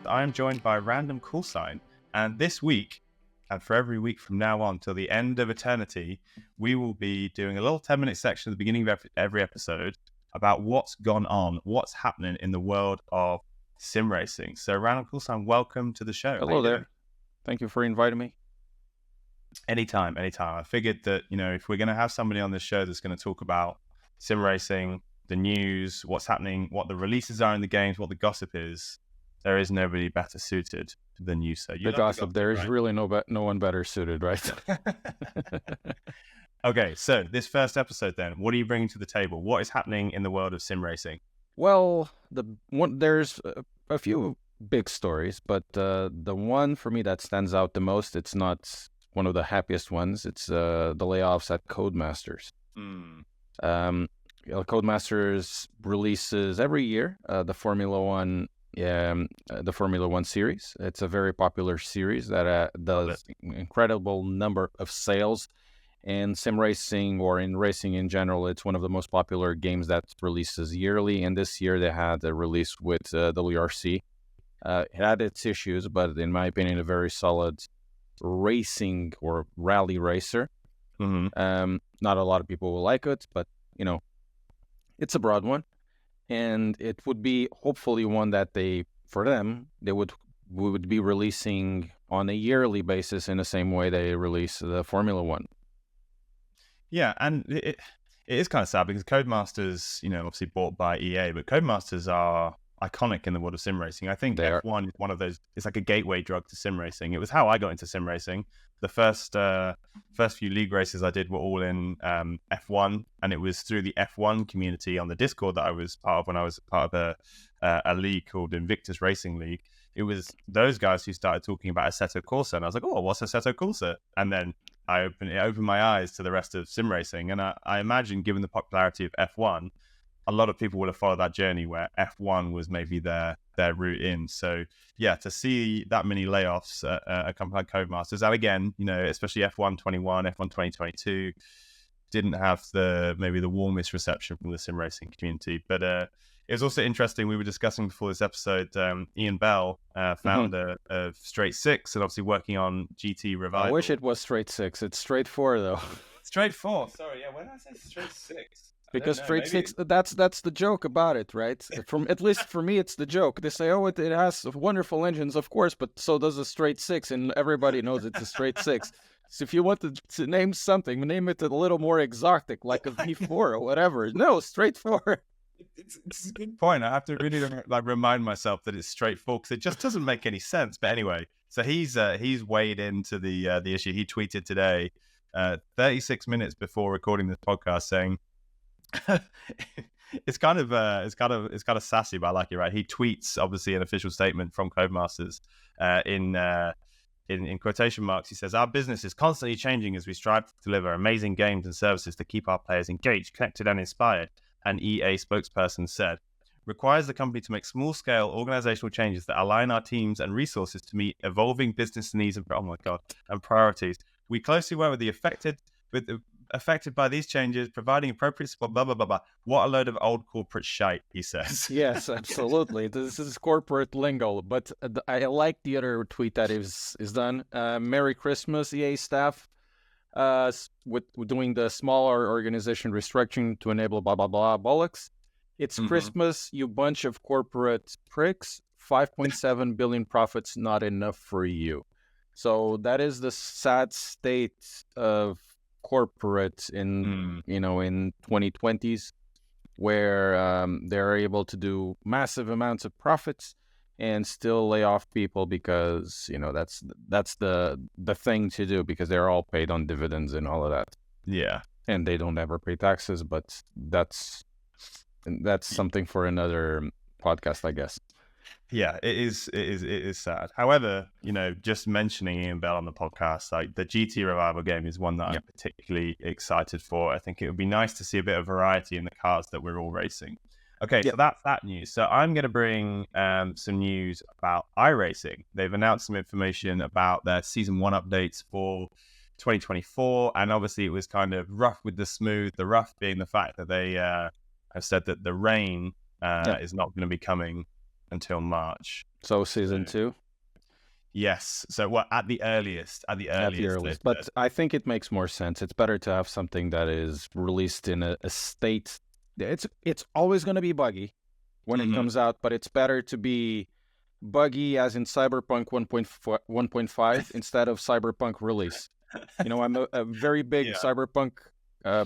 I am joined by Random Call Sign, and this week, and for every week from now on till the end of eternity, we will be doing a little 10-minute section at the beginning of every episode about what's gone on, what's happening in the world of sim racing. So, Random Call Sign, welcome to the show. Hello there. Thank you for inviting me. Anytime. I figured that, if we're going to have somebody on this show that's going to talk about sim racing, the news, what's happening, what the releases are in the games, what the gossip is, there is nobody better suited than you. So the gossip, there is really no one better suited, right? Okay, so this first episode then, what are you bringing to the table? What is happening in the world of sim racing? Well, there's a few big stories, but the one for me that stands out the most, it's not one of the happiest ones. It's the layoffs at Codemasters. Codemasters releases every year the Formula One series. It's a very popular series that does incredible number of sales. And sim racing, or in racing in general, it's one of the most popular games that releases yearly. And this year they had a release with WRC. It had its issues, but in my opinion, a very solid racing or rally racer. Mm-hmm. Not a lot of people will like it, but it's a broad one, and it would be hopefully one that we would be releasing on a yearly basis in the same way they release the Formula One. Yeah, and it is kind of sad because Codemasters, obviously bought by EA, but Codemasters are iconic in the world of sim racing. I think F1 is one of those. It's like a gateway drug to sim racing. It was how I got into sim racing. The first few league races I did were all in F1, and it was through the F1 community on the Discord that I was part of when I was part of a league called Invictus Racing League. It was those guys who started talking about Assetto Corsa, and I was like, "Oh, what's Assetto Corsa?" And then it opened my eyes to the rest of sim racing, and I imagine, given the popularity of F1, a lot of people would have followed that journey where F1 was maybe their route in. So yeah, to see that many layoffs at a company like Codemasters, and again, especially F1 21, F1 2022, didn't have maybe the warmest reception from the sim racing community. But it was also interesting. We were discussing before this episode, Ian Bell, founder of Straight Six, and obviously working on GT Revival. I wish it was Straight Six. It's Straight Four though. Straight Four. Sorry, yeah. When did I say Straight Six? Because Straight Six, that's the joke about it, right? At least for me, it's the joke. They say, "Oh, it has wonderful engines, of course, but so does a Straight Six," and everybody knows it's a Straight Six. So if you want to name something, name it a little more exotic, like a V4 or whatever. No, Straight Four. It's a good point. I have to really remind myself that it's Straight Four because it just doesn't make any sense. But anyway, so he's weighed into the issue. He tweeted today, 36 minutes before recording this podcast, saying. It's kind of sassy, but I like it. Right, he tweets obviously an official statement from Codemasters in quotation marks. He says, "Our business is constantly changing as we strive to deliver amazing games and services to keep our players engaged, connected, and inspired." An EA spokesperson said, "Requires the company to make small-scale organizational changes that align our teams and resources to meet evolving business needs and priorities. We closely work with the affected by these changes, providing appropriate support, blah, blah, blah, blah." What a load of old corporate shite, he says. Yes, absolutely. This is corporate lingo, but I like the other tweet that is done. Merry Christmas, EA staff, with doing the smaller organization restructuring to enable blah, blah, blah, bollocks. It's Christmas, you bunch of corporate pricks. 5.7 billion profits, not enough for you. So that is the sad state of corporate in 2020s, where they're able to do massive amounts of profits and still lay off people because that's the thing to do, because they're all paid on dividends and all of that. Yeah, and they don't ever pay taxes, but that's something for another podcast, I guess. Yeah, it is sad. However, just mentioning Ian Bell on the podcast, like the GT Revival game is one that I'm particularly excited for. I think it would be nice to see a bit of variety in the cars that we're all racing. Okay, so that's that news. So I'm going to bring some news about iRacing. They've announced some information about their Season 1 updates for 2024, and obviously it was kind of rough with the smooth, the rough being the fact that they have said that the rain is not going to be coming until March. So season 2. Yes. So what at the earliest? At the earliest. But I think it makes more sense. It's better to have something that is released in a state. It's always going to be buggy when it comes out, but it's better to be buggy as in Cyberpunk 1.5 instead of Cyberpunk release. You know, I'm a very big Cyberpunk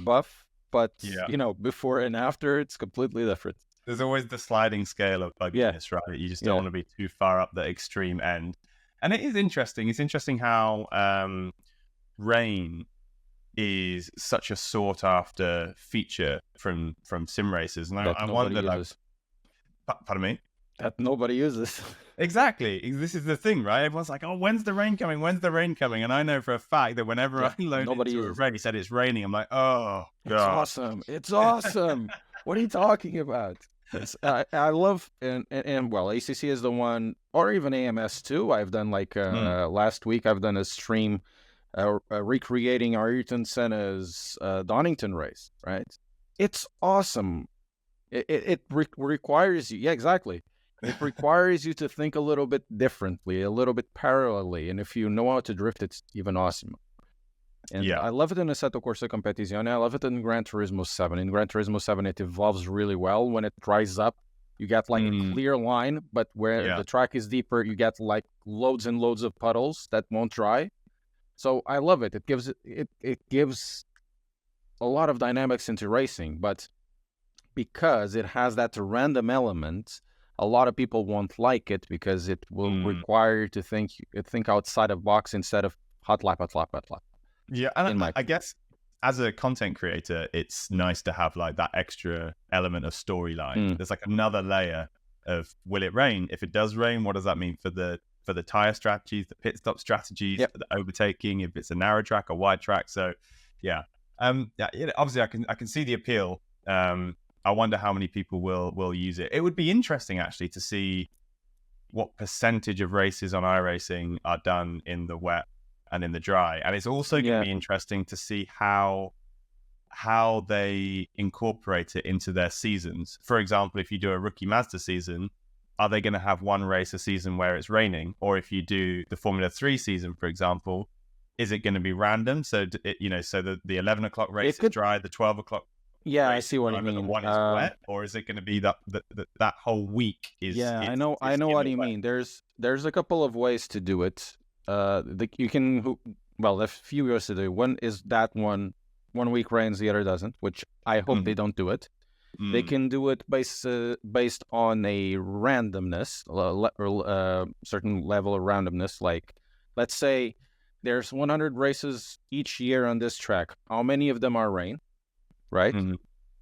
buff, but you know, before and after, it's completely different. There's always the sliding scale of bugginess, right? You just don't want to be too far up the extreme end. And it is interesting. It's interesting how rain is such a sought after feature from sim racers. And I wonder, like, pardon me? That nobody uses. Exactly. This is the thing, right? Everyone's like, oh, when's the rain coming? When's the rain coming? And I know for a fact that whenever I load into a race and it's raining, I'm like, oh, God. It's awesome. It's awesome. What are you talking about? I love, and well, ACC is the one, or even AMS too. I've done like last week, I've done a stream recreating Ayrton Senna's Donington race, right? It's awesome. It requires you, yeah, exactly. It requires you to think a little bit differently, a little bit parallelly, and if you know how to drift, it's even awesome. And I love it in Assetto Corsa Competizione. I love it in Gran Turismo 7. In Gran Turismo 7, it evolves really well. When it dries up, you get like a clear line, but where the track is deeper, you get like loads and loads of puddles that won't dry. So I love it. It gives a lot of dynamics into racing, but because it has that random element, a lot of people won't like it because it will require you to think outside of box instead of hot lap. Yeah, and I guess as a content creator, it's nice to have like that extra element of storyline. There's like another layer of, will it rain? If it does rain, what does that mean for the tire strategies, the pit stop strategies, for the overtaking, if it's a narrow track or wide track? So obviously I can see the appeal. I wonder how many people will use it. It would be interesting actually to see what percentage of races on iRacing are done in the wet and in the dry. And it's also going to be interesting to see how they incorporate it into their seasons. For example, if you do a rookie Mazda season, are they going to have one race a season where it's raining? Or if you do the Formula 3 season, for example, is it going to be random? So, so the 11 o'clock race is dry, the 12 o'clock race I see what you mean. The one is wet, or is it going to be that whole week is? Yeah, I know what you mean. There's a couple of ways to do it. You can, well, a few ways to do it. One is that one week rains, the other doesn't, which I hope they don't do it. They can do it based on a randomness, certain level of randomness. Like, let's say there's 100 races each year on this track. How many of them are rain? Right?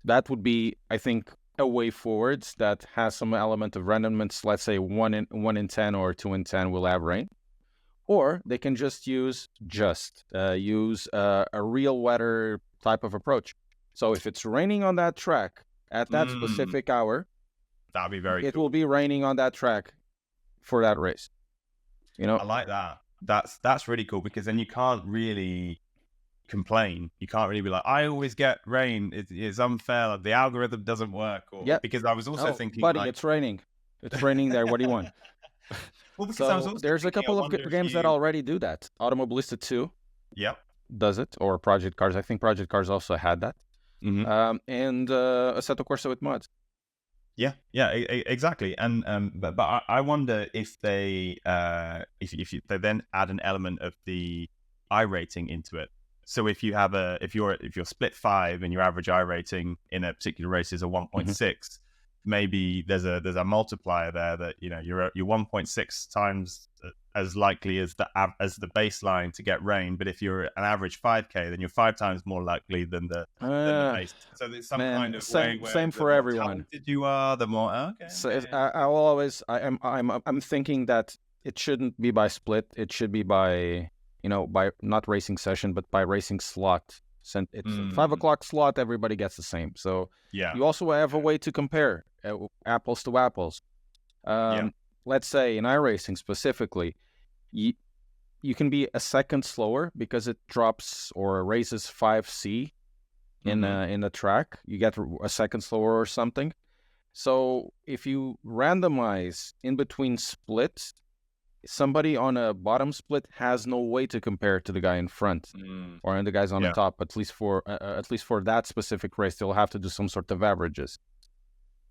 That would be, I think, a way forward that has some element of randomness. Let's say 1 in 10 or 2 in 10 will have rain. Or they can just use a real weather type of approach. So if it's raining on that track at that specific hour, that'd be very cool. It will be raining on that track for that race. You know, I like that. That's really cool, because then you can't really complain. You can't really be like, I always get rain. It's unfair. The algorithm doesn't work. Because I was also thinking, buddy, it's raining. It's raining there. What do you want? Well, so there's a couple of games that already do that. Automobilista 2 does it, or Project Cars. I think Project Cars also had that. And Assetto Corsa with mods. Yeah, exactly. And but I wonder if they if they then add an element of the iRating into it. So if you're split 5 and your average I rating in a particular race is a 1.6, maybe there's a multiplier there that you're 1.6 times as likely as the baseline to get rain. But if you're an average 5K, then you're 5 times more likely than the base. So there's some kind of way where same for everyone. The you are, the more okay. So I'm thinking that it shouldn't be by split. It should be by by not racing session, but by racing slot. It's a 5 o'clock slot, everybody gets the same. So you also have a way to compare apples to apples. Let's say in iRacing specifically, you can be a second slower because it drops or raises 5C in the track. You get a second slower or something. So if you randomize in between splits, somebody on a bottom split has no way to compare to the guy in front or the guys on the top. At least for that specific race, they'll have to do some sort of averages.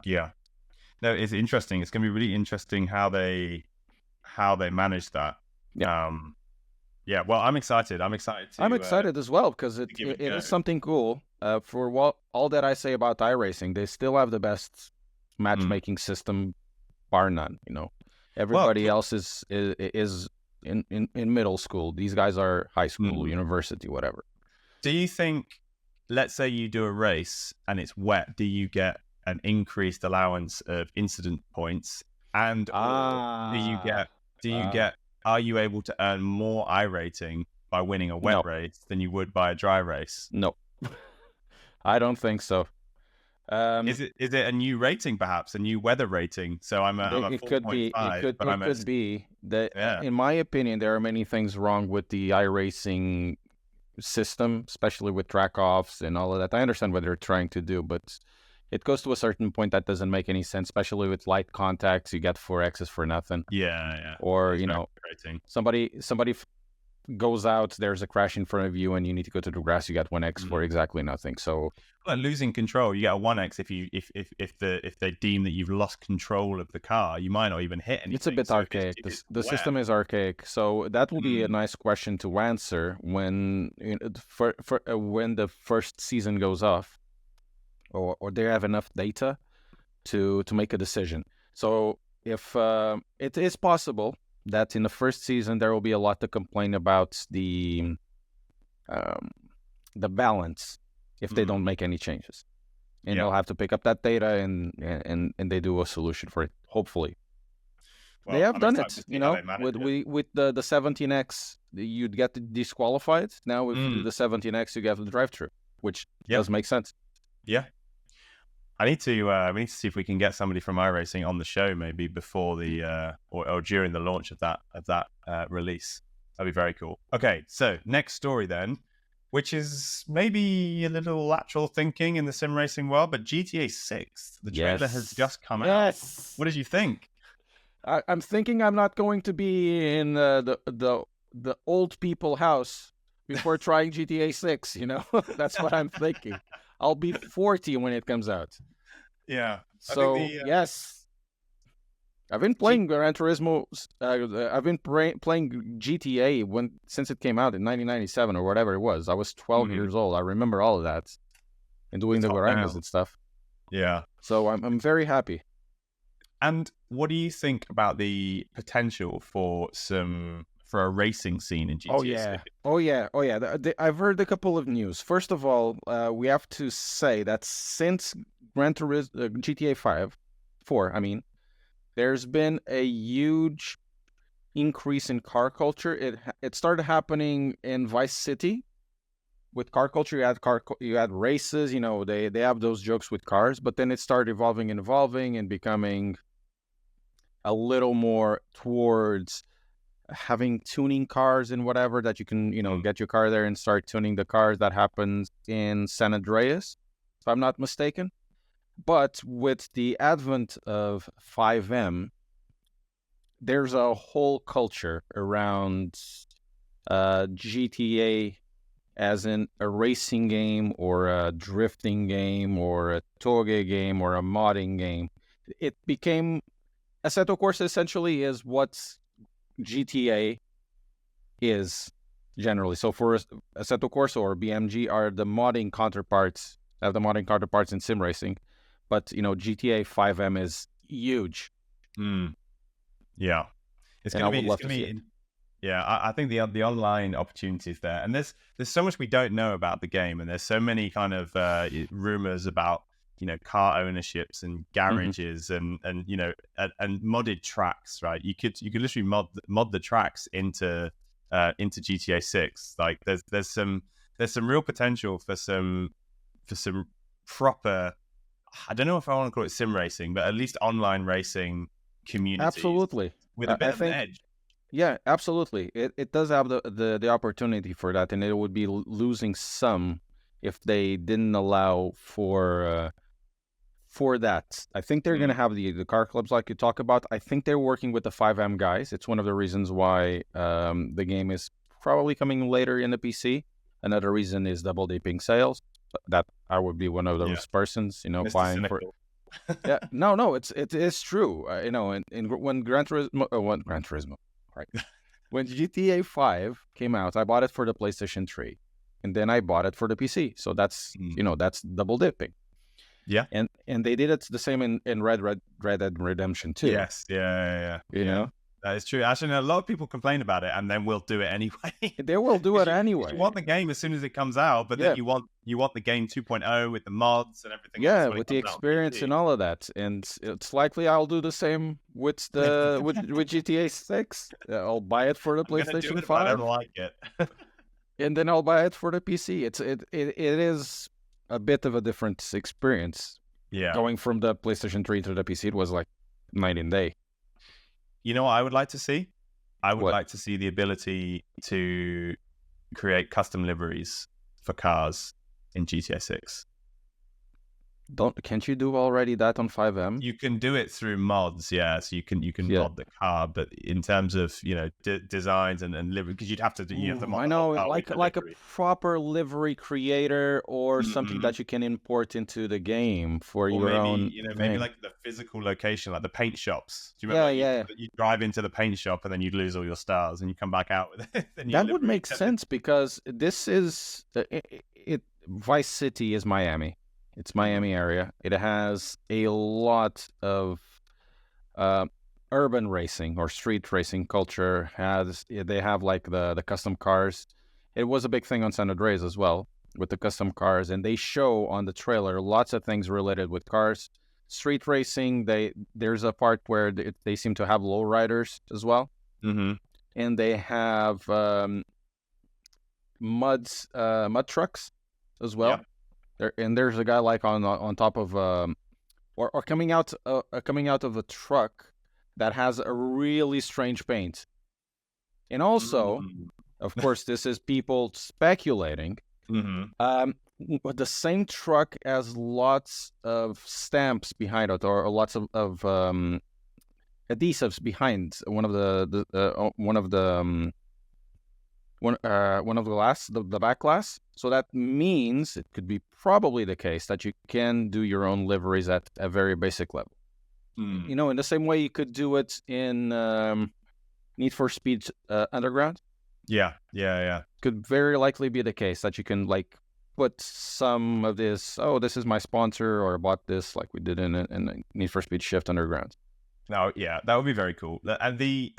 Yeah, no, it's interesting. It's going to be really interesting how they manage that. Yeah, well, I'm excited. I'm excited as well because it is something cool. For all that I say about iRacing, they still have the best matchmaking system, bar none. Everybody else is in middle school. These guys are high school, university, whatever. Do you think, let's say you do a race and it's wet, do you get an increased allowance of incident points? And are you able to earn more iRating by winning a wet race than you would by a dry race? No, I don't think so. Is it a new rating, perhaps a new weather rating? So I'm a 4.5. It could be that. In my opinion, there are many things wrong with the iRacing system, especially with track offs and all of that. I understand what they're trying to do, but it goes to a certain point that doesn't make any sense, especially with light contacts. You get 4Xs for nothing. Yeah. Or somebody goes out, there's a crash in front of you, and you need to go to the grass. You get 1X for exactly nothing. So, losing control, you get a 1X if they deem that you've lost control of the car. You might not even hit anything. It's a bit archaic. The system is archaic. So that will be a nice question to answer when when the first season goes off, or they have enough data to make a decision. So if it is possible that in the first season there will be a lot to complain about the balance if they don't make any changes, and they'll have to pick up that data and they do a solution for it. Hopefully, they have done it. With the 17X, you'd get disqualified. Now with the 17X, you get the drive-through, which does make sense. Yeah. We need to see if we can get somebody from iRacing on the show, maybe before the or during the launch of that release. That'd be very cool. Okay, so next story then, which is maybe a little lateral thinking in the sim racing world, but GTA 6, the trailer has just come out. What did you think? I'm thinking I'm not going to be in the old people house before trying GTA 6. That's what I'm thinking. I'll be 40 when it comes out. Yeah. So yes, I've been playing Gran Turismo. I've been playing GTA since it came out in 1997 or whatever it was. I was 12 years old. I remember all of that and doing the Guarangas and stuff. Yeah. So I'm very happy. And what do you think about the potential for a racing scene in GTA? Oh yeah. I've heard a couple of news. First of all, we have to say that since Gran Turismo GTA 4, there's been a huge increase in car culture. It started happening in Vice City with car culture. You had races. They have those jokes with cars, but then it started evolving and becoming a little more towards having tuning cars and whatever, that you can get your car there and start tuning the cars. That happens in San Andreas, if I'm not mistaken. But with the advent of 5M, there's a whole culture around GTA as in a racing game or a drifting game or a toge game or a modding game. It became Assetto Corsa essentially is what GTA is generally. So for Assetto Corsa or BMG are the modding counterparts, in sim racing. But GTA 5M is huge. Yeah, it's going to be. Yeah, I think the online opportunities there, and there's so much we don't know about the game, and there's so many kind of rumors about car ownerships and garages and modded tracks, right? You could literally mod the tracks into GTA 6. Like there's some real potential for some proper, I don't know if I want to call it sim racing, but at least online racing communities. Absolutely, with a bit of an edge. Yeah, absolutely. It does have the opportunity for that, and it would be losing some if they didn't allow for for that. I think they're going to have the car clubs like you talk about. I think they're working with the 5M guys. It's one of the reasons why the game is probably coming later in the PC. Another reason is double dipping sales. That I would be one of those persons, Mr. buying Cynical. Yeah, no, it is true. When Gran Turismo, right? When GTA 5 came out, I bought it for the PlayStation 3, and then I bought it for the PC. So that's that's double dipping. Yeah, and they did it the same in Red Dead Redemption 2. Yes, yeah. You know, that is true. Actually, a lot of people complain about it, and then we'll do it anyway. They will do it anyway. You want the game as soon as it comes out, but then you want the game 2.0 with the mods and everything. Yeah, with the experience and all of that. And it's likely I'll do the same with the with GTA 6. I'll buy it for the PlayStation 5. I don't like it. And then I'll buy it for the PC. It is a bit of a different experience. Yeah. Going from the PlayStation 3 to the PC, it was like night and day. You know what I would like to see? I would like to see the ability to create custom liveries for cars in GTA 6. Can't you do already that on 5M? You can do it through mods, yeah. So you can mod the car, but in terms of designs and livery, because you'd have to mod. I know, like a proper livery creator or something that you can import into the game for your own. Maybe like the physical location, like the paint shops. Do you remember? You drive into the paint shop and then you'd lose all your stars, and you come back out with it. That would make sense because this is Vice City is Miami. It's Miami area. It has a lot of urban racing or street racing culture. They have like the custom cars. It was a big thing on San Andreas as well with the custom cars, and they show on the trailer lots of things related with cars. Street racing. There's a part where they seem to have lowriders as well, and they have mud trucks as well. Yeah. There's a guy like on top of or coming out of a truck that has a really strange paint. And also, of course, this is people speculating. The same truck has lots of stamps behind it, or lots of adhesives behind one of the glass, the back glass. So that means it could be probably the case that you can do your own liveries at a very basic level. In the same way you could do it in Need for Speed Underground. Yeah. Could very likely be the case that you can like put some of this. Oh, this is my sponsor, or bought this, like we did in Need for Speed Shift Underground. No, yeah, that would be very cool. And the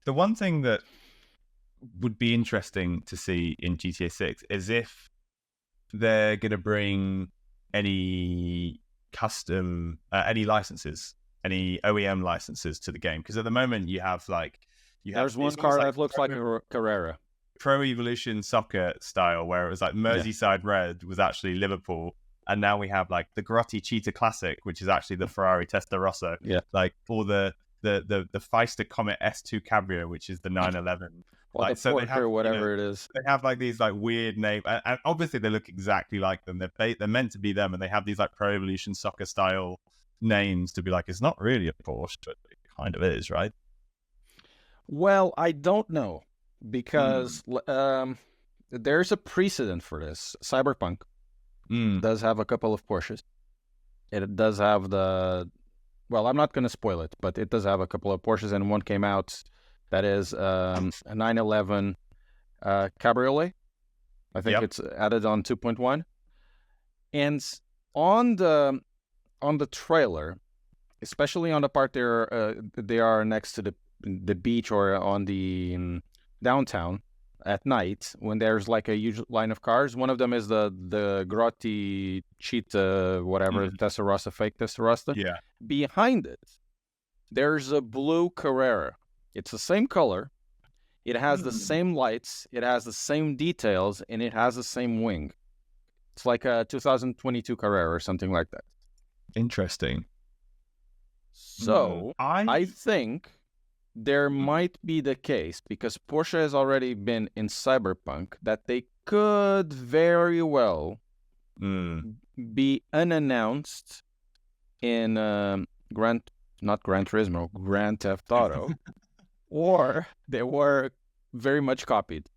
one thing that would be interesting to see in GTA 6 is if they're going to bring any custom, any licenses, any OEM licenses to the game. Because at the moment there's one car that looks like a Carrera. Pro Evolution Soccer style, where it was like Merseyside Red was actually Liverpool. And now we have like the Grotti Cheetah Classic, which is actually the Ferrari Testarossa. Yeah. Like, or the Feister Comet S2 Cabrio, which is the 911. Or the Porsche, or whatever it is. They have like these like weird names, and obviously they look exactly like them. They're meant to be them, and they have these like Pro Evolution Soccer style names to be like, it's not really a Porsche, but it kind of is, right? Well, I don't know, because there's a precedent for this. Cyberpunk does have a couple of Porsches. It does have I'm not going to spoil it, but it does have a couple of Porsches, and one came out that is a 911 Cabriolet. I think it's added on 2.1. And on the trailer, especially on the part they are next to the beach or on the downtown at night, when there's like a huge line of cars. One of them is the Grotti Cheetah, whatever, Testarossa, fake Testarossa. Yeah. Behind it, there's a blue Carrera. It's the same color. It has the same lights. It has the same details, and it has the same wing. It's like a 2022 Carrera or something like that. Interesting. So I think there might be the case, because Porsche has already been in Cyberpunk, that they could very well be unannounced in not Gran Turismo, Grand Theft Auto, or they were very much copied.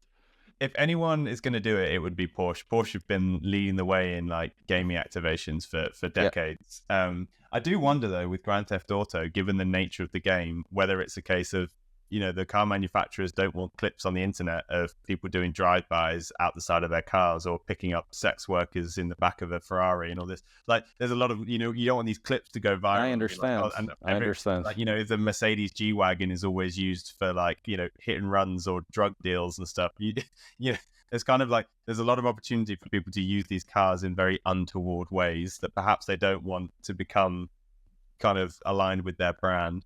If anyone is going to do it, it would be Porsche. Porsche have been leading the way in like gaming activations for decades. Yeah. I do wonder though, with Grand Theft Auto, given the nature of the game, whether it's a case of, you know, the car manufacturers don't want clips on the internet of people doing drive-bys out the side of their cars or picking up sex workers in the back of a Ferrari and all this. Like, there's a lot of, you know, you don't want these clips to go viral. I understand. Like, I understand. Like, you know, the Mercedes G-Wagon is always used for like, you know, hit and runs or drug deals and stuff. You know, it's kind of like there's a lot of opportunity for people to use these cars in very untoward ways that perhaps they don't want to become kind of aligned with their brand.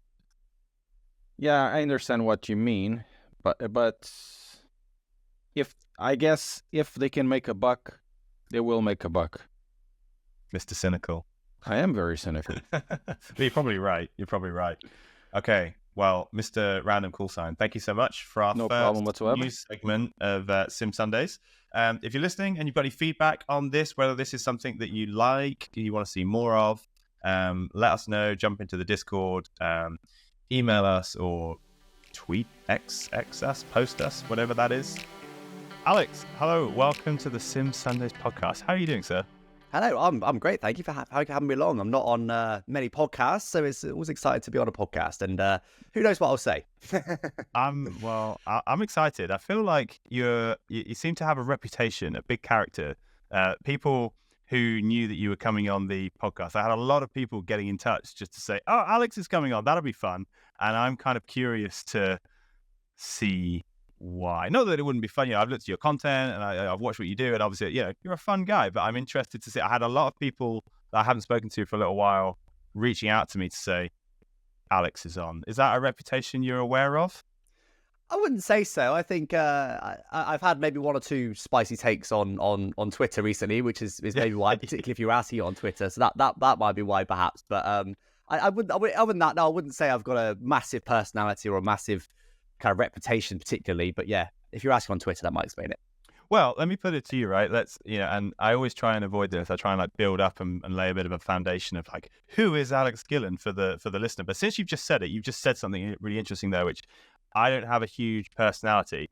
Yeah, I understand what you mean, but if they can make a buck, they will make a buck. Mr. Cynical. I am very cynical. But you're probably right. Okay, well, Mr. Random Call Sign, thank you so much for our first news segment of Sim Sundays. If you're listening and you've got any feedback on this, whether this is something that you like, you want to see more of, let us know. Jump into the Discord. Email us or tweet X us, post us, whatever that is. Alex, hello, welcome to the Sim Sundays podcast. How are you doing, sir? Hello, I'm great. Thank you for having me along. I'm not on many podcasts, so it's always excited to be on a podcast. And who knows what I'll say? I'm excited. I feel like you seem to have a reputation, a big character. People who knew that you were coming on the podcast. I had a lot of people getting in touch just to say, "Oh, Alex is coming on. That'll be fun." And I'm kind of curious to see why. Not that it wouldn't be fun. You know, I've looked at your content and I've watched what you do, and obviously, you know, you're a fun guy. But I'm interested to see. I had a lot of people that I haven't spoken to for a little while reaching out to me to say, "Alex is on." Is that a reputation you're aware of? I wouldn't say so. I think I've had maybe one or two spicy takes on Twitter recently, which is maybe why, particularly if you're asking it on Twitter. So that might be why, perhaps. But I wouldn't. Other than that, no, I wouldn't say I've got a massive personality or a massive kind of reputation, particularly. But yeah, if you're asking on Twitter, that might explain it. Well, let me put it to you, right? And I always try and avoid this. I try and like build up and lay a bit of a foundation of like, who is Alex Gillen for the listener? But since you've just said it, you've just said something really interesting there, which I don't have a huge personality.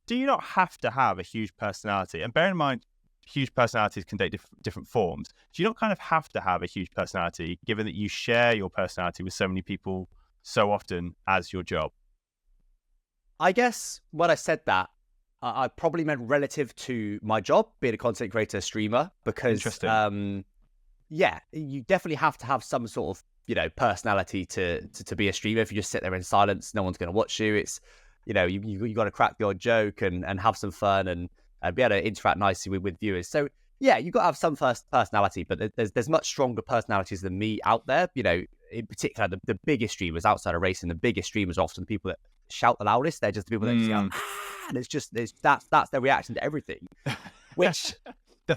Do you not have to have a huge personality? And bear in mind, huge personalities can take different forms. Do you not kind of have to have a huge personality, given that you share your personality with so many people so often as your job? I guess when I said that, I probably meant relative to my job, being a content creator, streamer, because yeah, you definitely have to have some sort of, you know, personality to be a streamer. If you just sit there in silence, no one's going to watch you. It's, you know, you got to crack the odd joke and have some fun and be able to interact nicely with viewers. So yeah, you got to have some personality, but there's much stronger personalities than me out there. You know, in particular, the biggest streamers outside of racing, the biggest streamers are often the people that shout the loudest. They're just the people that just go, and that's their reaction to everything. Which the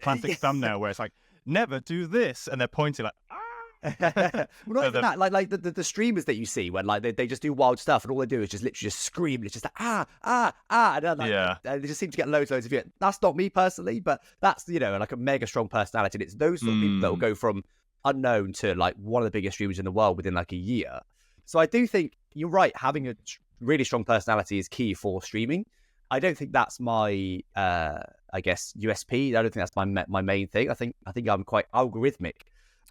classic thumbnail where it's like, never do this, and they're pointing like, well, not even that. Like the streamers that you see when like they just do wild stuff and all they do is just literally just scream. And it's just like and they just seem to get loads of views. That's not me personally, but that's, you know, like a mega strong personality. And it's those sort of people that will go from unknown to like one of the biggest streamers in the world within like a year. So I do think you're right. Having a really strong personality is key for streaming. I don't think that's my I guess USP. I don't think that's my main thing. I think I'm quite algorithmic.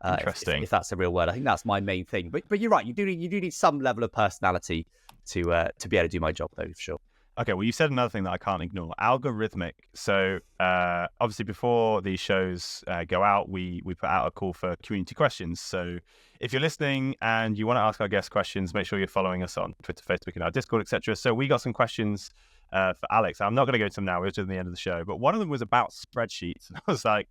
Interesting. If that's a real word, I think that's my main thing. But you're right. You do need some level of personality to be able to do my job, though, for sure. Okay, well, you said another thing that I can't ignore: algorithmic. So obviously, before these shows go out, we put out a call for community questions. So if you're listening and you want to ask our guest questions, make sure you're following us on Twitter, Facebook, and our Discord, etc. So we got some questions for Alex. I'm not going to go to them now. We're to the end of the show, but one of them was about spreadsheets, and I was like,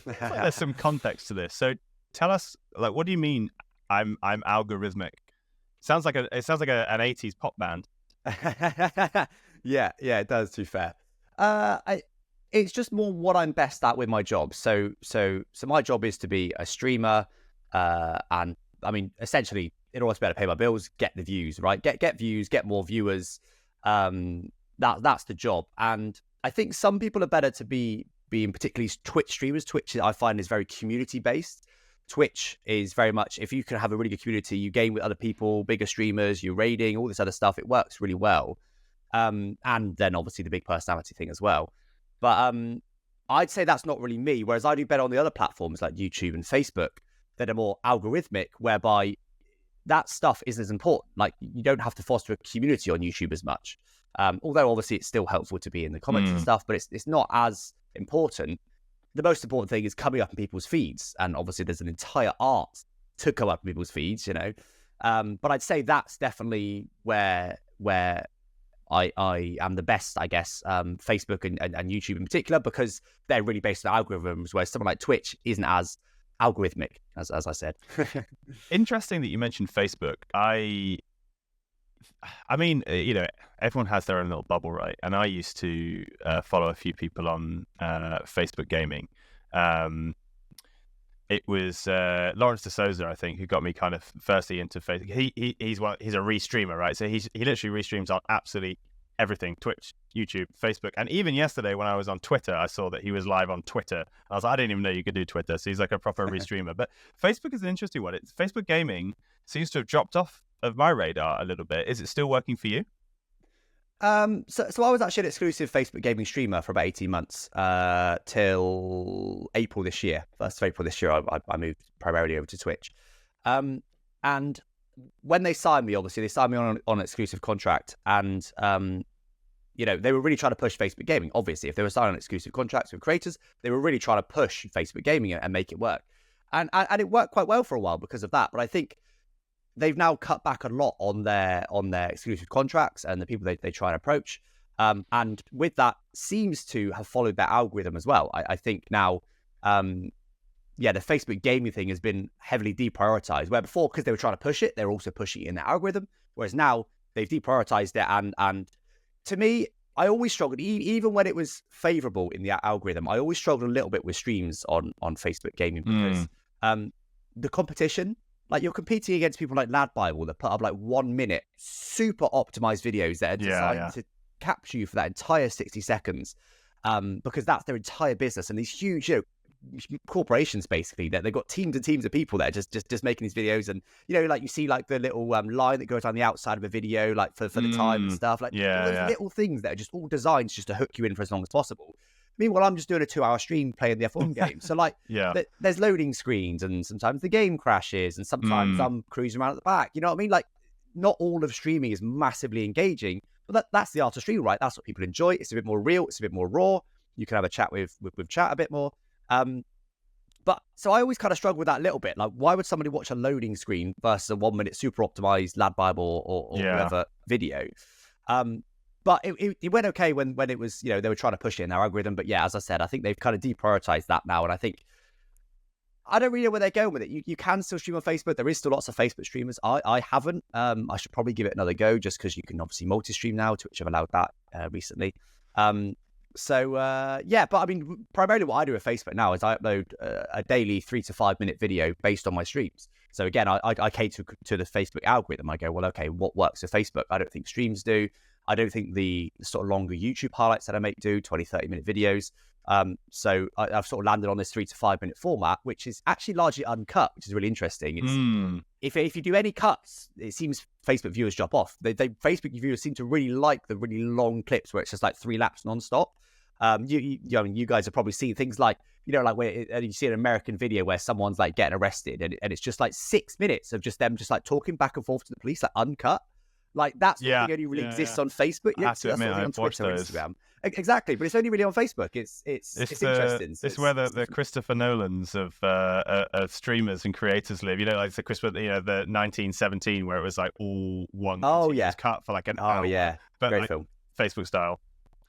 there's some context to this. So tell us, like, what do you mean I'm algorithmic? Sounds like an 80s pop band. Yeah, it does, to be fair. It's just more what I'm best at with my job. So my job is to be a streamer, and I mean, essentially, in order to be able to pay my bills, get the views, right? Get views, get more viewers. That's the job. And I think some people are better to being particularly Twitch streamers. Twitch, I find, is very community based. Twitch is very much, if you can have a really good community, you game with other people, bigger streamers, you're raiding, all this other stuff, it works really well. And then obviously the big personality thing as well. But I'd say that's not really me, whereas I do better on the other platforms like YouTube and Facebook that are more algorithmic, whereby that stuff isn't as important. Like, you don't have to foster a community on YouTube as much. Although obviously it's still helpful to be in the comments and stuff, but it's not as important. The most important thing is coming up in people's feeds. And obviously there's an entire art to come up in people's feeds, you know. But I'd say that's definitely where I am the best, I guess, Facebook and YouTube in particular, because they're really based on algorithms, whereas someone like Twitch isn't as algorithmic, as I said. Interesting that you mentioned Facebook. I mean, you know, everyone has their own little bubble, right? And I used to follow a few people on Facebook gaming. It was Lawrence de Souza, I think, who got me kind of firstly into Facebook. He's a restreamer, right? So he literally restreams on absolutely everything: Twitch, YouTube, Facebook, and even yesterday when I was on Twitter, I saw that he was live on Twitter. I was like, I didn't even know you could do Twitter. So he's like a proper restreamer. But Facebook is an interesting one. Facebook gaming seems to have dropped off of my radar a little bit. Is it still working for you? So I was actually an exclusive Facebook gaming streamer for about 18 months, till April this year. 1st of April this year, I moved primarily over to Twitch. And when they signed me, obviously, they signed me on an exclusive contract. And, you know, they were really trying to push Facebook gaming. Obviously, if they were signing exclusive contracts with creators, they were really trying to push Facebook gaming and make it work. And it worked quite well for a while because of that. But I think they've now cut back a lot on their exclusive contracts and the people they try and approach. And with that, seems to have followed their algorithm as well. I think now, the Facebook gaming thing has been heavily deprioritized, where before, because they were trying to push it, they were also pushing it in their algorithm. Whereas now they've deprioritized it. And to me, I always struggled, even when it was favorable in the algorithm, I always struggled a little bit with streams on Facebook gaming because the competition, like, you're competing against people like Lad Bible that put up like 1 minute super optimized videos that are designed to capture you for that entire 60 seconds, because that's their entire business. And these huge, you know, corporations basically, that they've got teams and teams of people that are just making these videos. And, you know, like, you see like the little line that goes down the outside of a video, like for the time and stuff, like all those little things that are just all designed just to hook you in for as long as possible. Meanwhile, I'm just doing a 2-hour stream playing the F1 game. So, like, there's loading screens, and sometimes the game crashes, and sometimes I'm cruising around at the back. You know what I mean? Like, not all of streaming is massively engaging, but that's the art of streaming, right? That's what people enjoy. It's a bit more real. It's a bit more raw. You can have a chat with chat a bit more. But so I always kind of struggle with that a little bit. Like, why would somebody watch a loading screen versus a 1 minute super optimized Lad Bible or whatever video? But it went okay when it was, you know, they were trying to push it in their algorithm. But yeah, as I said, I think they've kind of deprioritized that now. And I think, I don't really know where they're going with it. You can still stream on Facebook. There is still lots of Facebook streamers. I haven't. I should probably give it another go, just because you can obviously multi-stream now. Twitch have allowed that recently. But I mean, primarily what I do with Facebook now is I upload a daily 3 to 5 minute video based on my streams. So again, I cater to the Facebook algorithm. I go, well, okay, what works for Facebook? I don't think streams do. I don't think the sort of longer YouTube highlights that I make do, 20, 30 minute videos. So I've sort of landed on this 3 to 5 minute format, which is actually largely uncut, which is really interesting. It's, if you do any cuts, it seems Facebook viewers drop off. Facebook viewers seem to really like the really long clips where it's just like 3 laps nonstop. I mean, you guys have probably seen things like, you know, like where you see an American video where someone's like getting arrested, and it's just like 6 minutes of just them just like talking back and forth to the police, like uncut. Like, that's something only really exists on Facebook. I have to admit, I've watched those. Instagram. Exactly, but it's only really on Facebook. It's interesting. It's where the Christopher Nolans of streamers and creators live. You know, like the the 1917, where it was like all one cut for like an hour. But great like, film, Facebook style.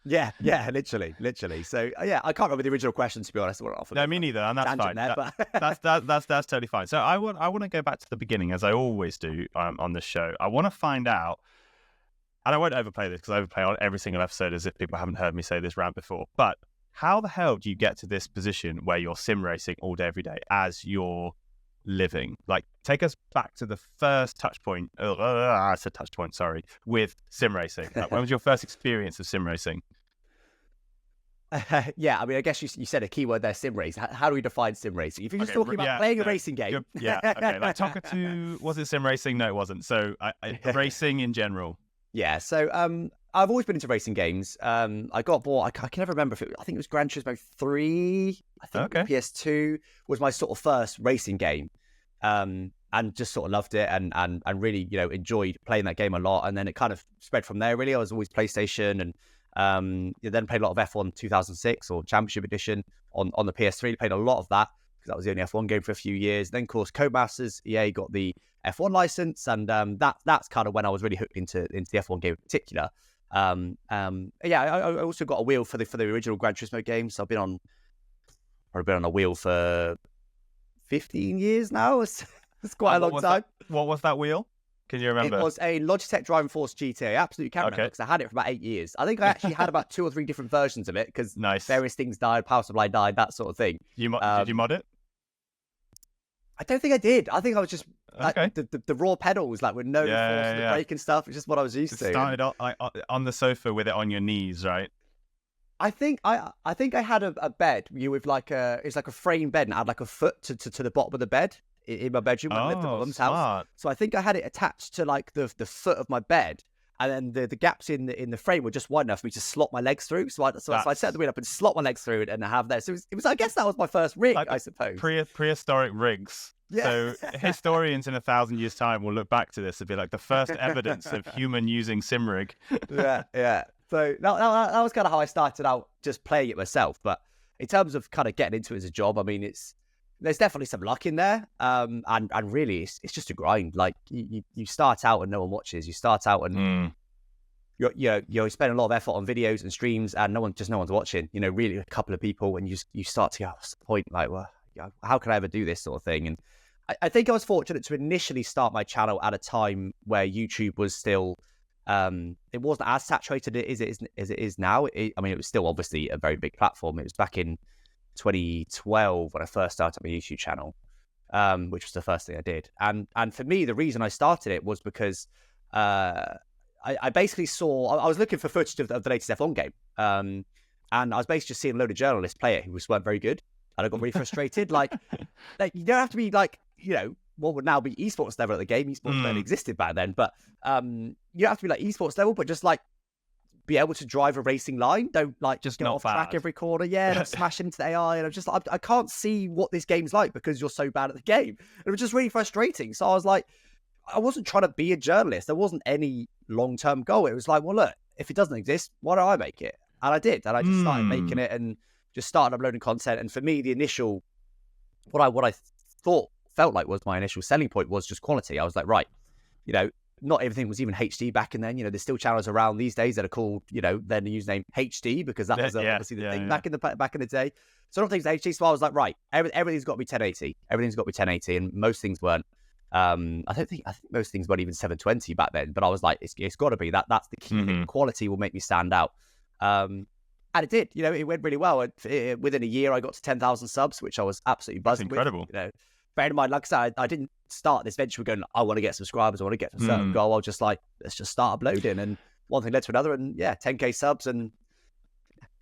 Yeah, literally. So I can't remember the original question, to be honest. No, me neither, and that's fine. That's totally fine. So I want to go back to the beginning, as I always do on this show. I want to find out, and I won't overplay this because I overplay on every single episode as if people haven't heard me say this rant before. But how the hell do you get to this position where you're sim racing all day, every day as your living? Like, take us back to the first touch point. I said touch point, sorry, with sim racing. Like, when was your first experience of sim racing? Yeah, I mean, I guess you said a keyword there, sim race. How do we define sim racing? If you're just talking about playing a racing game. Yeah, okay. Like Talkatoo, was it sim racing? No, it wasn't. So racing in general. Yeah, so I've always been into racing games. I got bought, I can never remember if I think it was Gran Turismo 3, I think PS2 was my sort of first racing game. And just sort of loved it and really, enjoyed playing that game a lot. And then it kind of spread from there, really. I was always PlayStation and then played a lot of F1 2006 or Championship Edition on the PS3. Played a lot of that because that was the only F1 game for a few years. Then, of course, Codemasters, EA got the F1 license, and that's kind of when I was really hooked into the F1 game in particular. I also got a wheel for the original Gran Turismo game, so I've probably been on a wheel for 15 years now. It's quite a long time. What was that wheel? Can you remember? It was a Logitech Driving Force GT. I absolutely can't remember because I had it for about 8 years. I think I actually had about 2 or 3 different versions of it because various things died, power supply died, that sort of thing. Did you mod it? I don't think I did. I think I was just the raw pedals, like with no force on the brake and stuff. It's just what I was used to. Started on the sofa with it on your knees, right? I think I had a bed with it's like a frame bed and I had like a foot to the bottom of the bed in my bedroom when I lived at my mum's house. So I think I had it attached to like the foot of my bed, and then the gaps in the frame were just wide enough for me to slot my legs through. So I set the wheel up and slot my legs through it and have that. So it was I guess that was my first rig, I suppose. Prehistoric rigs. Yeah. So historians in 1,000 years' time will look back to this and be like the first evidence of human using sim rig. Yeah. So that was kind of how I started out, just playing it myself. But in terms of kind of getting into it as a job, I mean, there's definitely some luck in there. And really, it's just a grind. Like you start out and no one watches. You start out and you're spending a lot of effort on videos and streams, and no one's watching. Really a couple of people, and you start to go, what's the point? Like, well, how can I ever do this sort of thing? And I think I was fortunate to initially start my channel at a time where YouTube was still. It wasn't as saturated as it is now. I mean, it was still obviously a very big platform. It was back in 2012 when I first started my YouTube channel, which was the first thing I did. And for me, the reason I started it was because I basically saw, I was looking for footage of the latest F1 game, and I was basically just seeing a load of journalists play it who weren't very good, and I got really frustrated. like you don't have to be what would now be esports level at the game. Esports barely existed back then, but you don't have to be like esports level, but just like be able to drive a racing line. Don't just get off track every corner. Yeah, not smash into the AI. And I can't see what this game's like because you're so bad at the game. It was just really frustrating. So I was like, I wasn't trying to be a journalist. There wasn't any long-term goal. It was like, well, look, if it doesn't exist, why don't I make it? And I did. And I just started making it and just started uploading content. And for me, the initial, what I felt like was my initial selling point was just quality. I was like, right, not everything was even HD back in then. There's still channels around these days that are called, then the username HD because that was obviously the thing back in the day. So not things HD. So I was like, right, everything's got to be 1080. Everything's got to be 1080, and most things weren't. I think most things weren't even 720 back then. But I was like, it's got to be that. That's the key thing. Quality will make me stand out. And it did. It went really well. Within a year, I got to 10,000 subs, which I was absolutely buzzing with. Incredible. Bear in mind, like I said, I didn't start this venture with going, I want to get subscribers, I want to get to a certain goal. I was just like, let's just start uploading. And one thing led to another, and 10K subs. And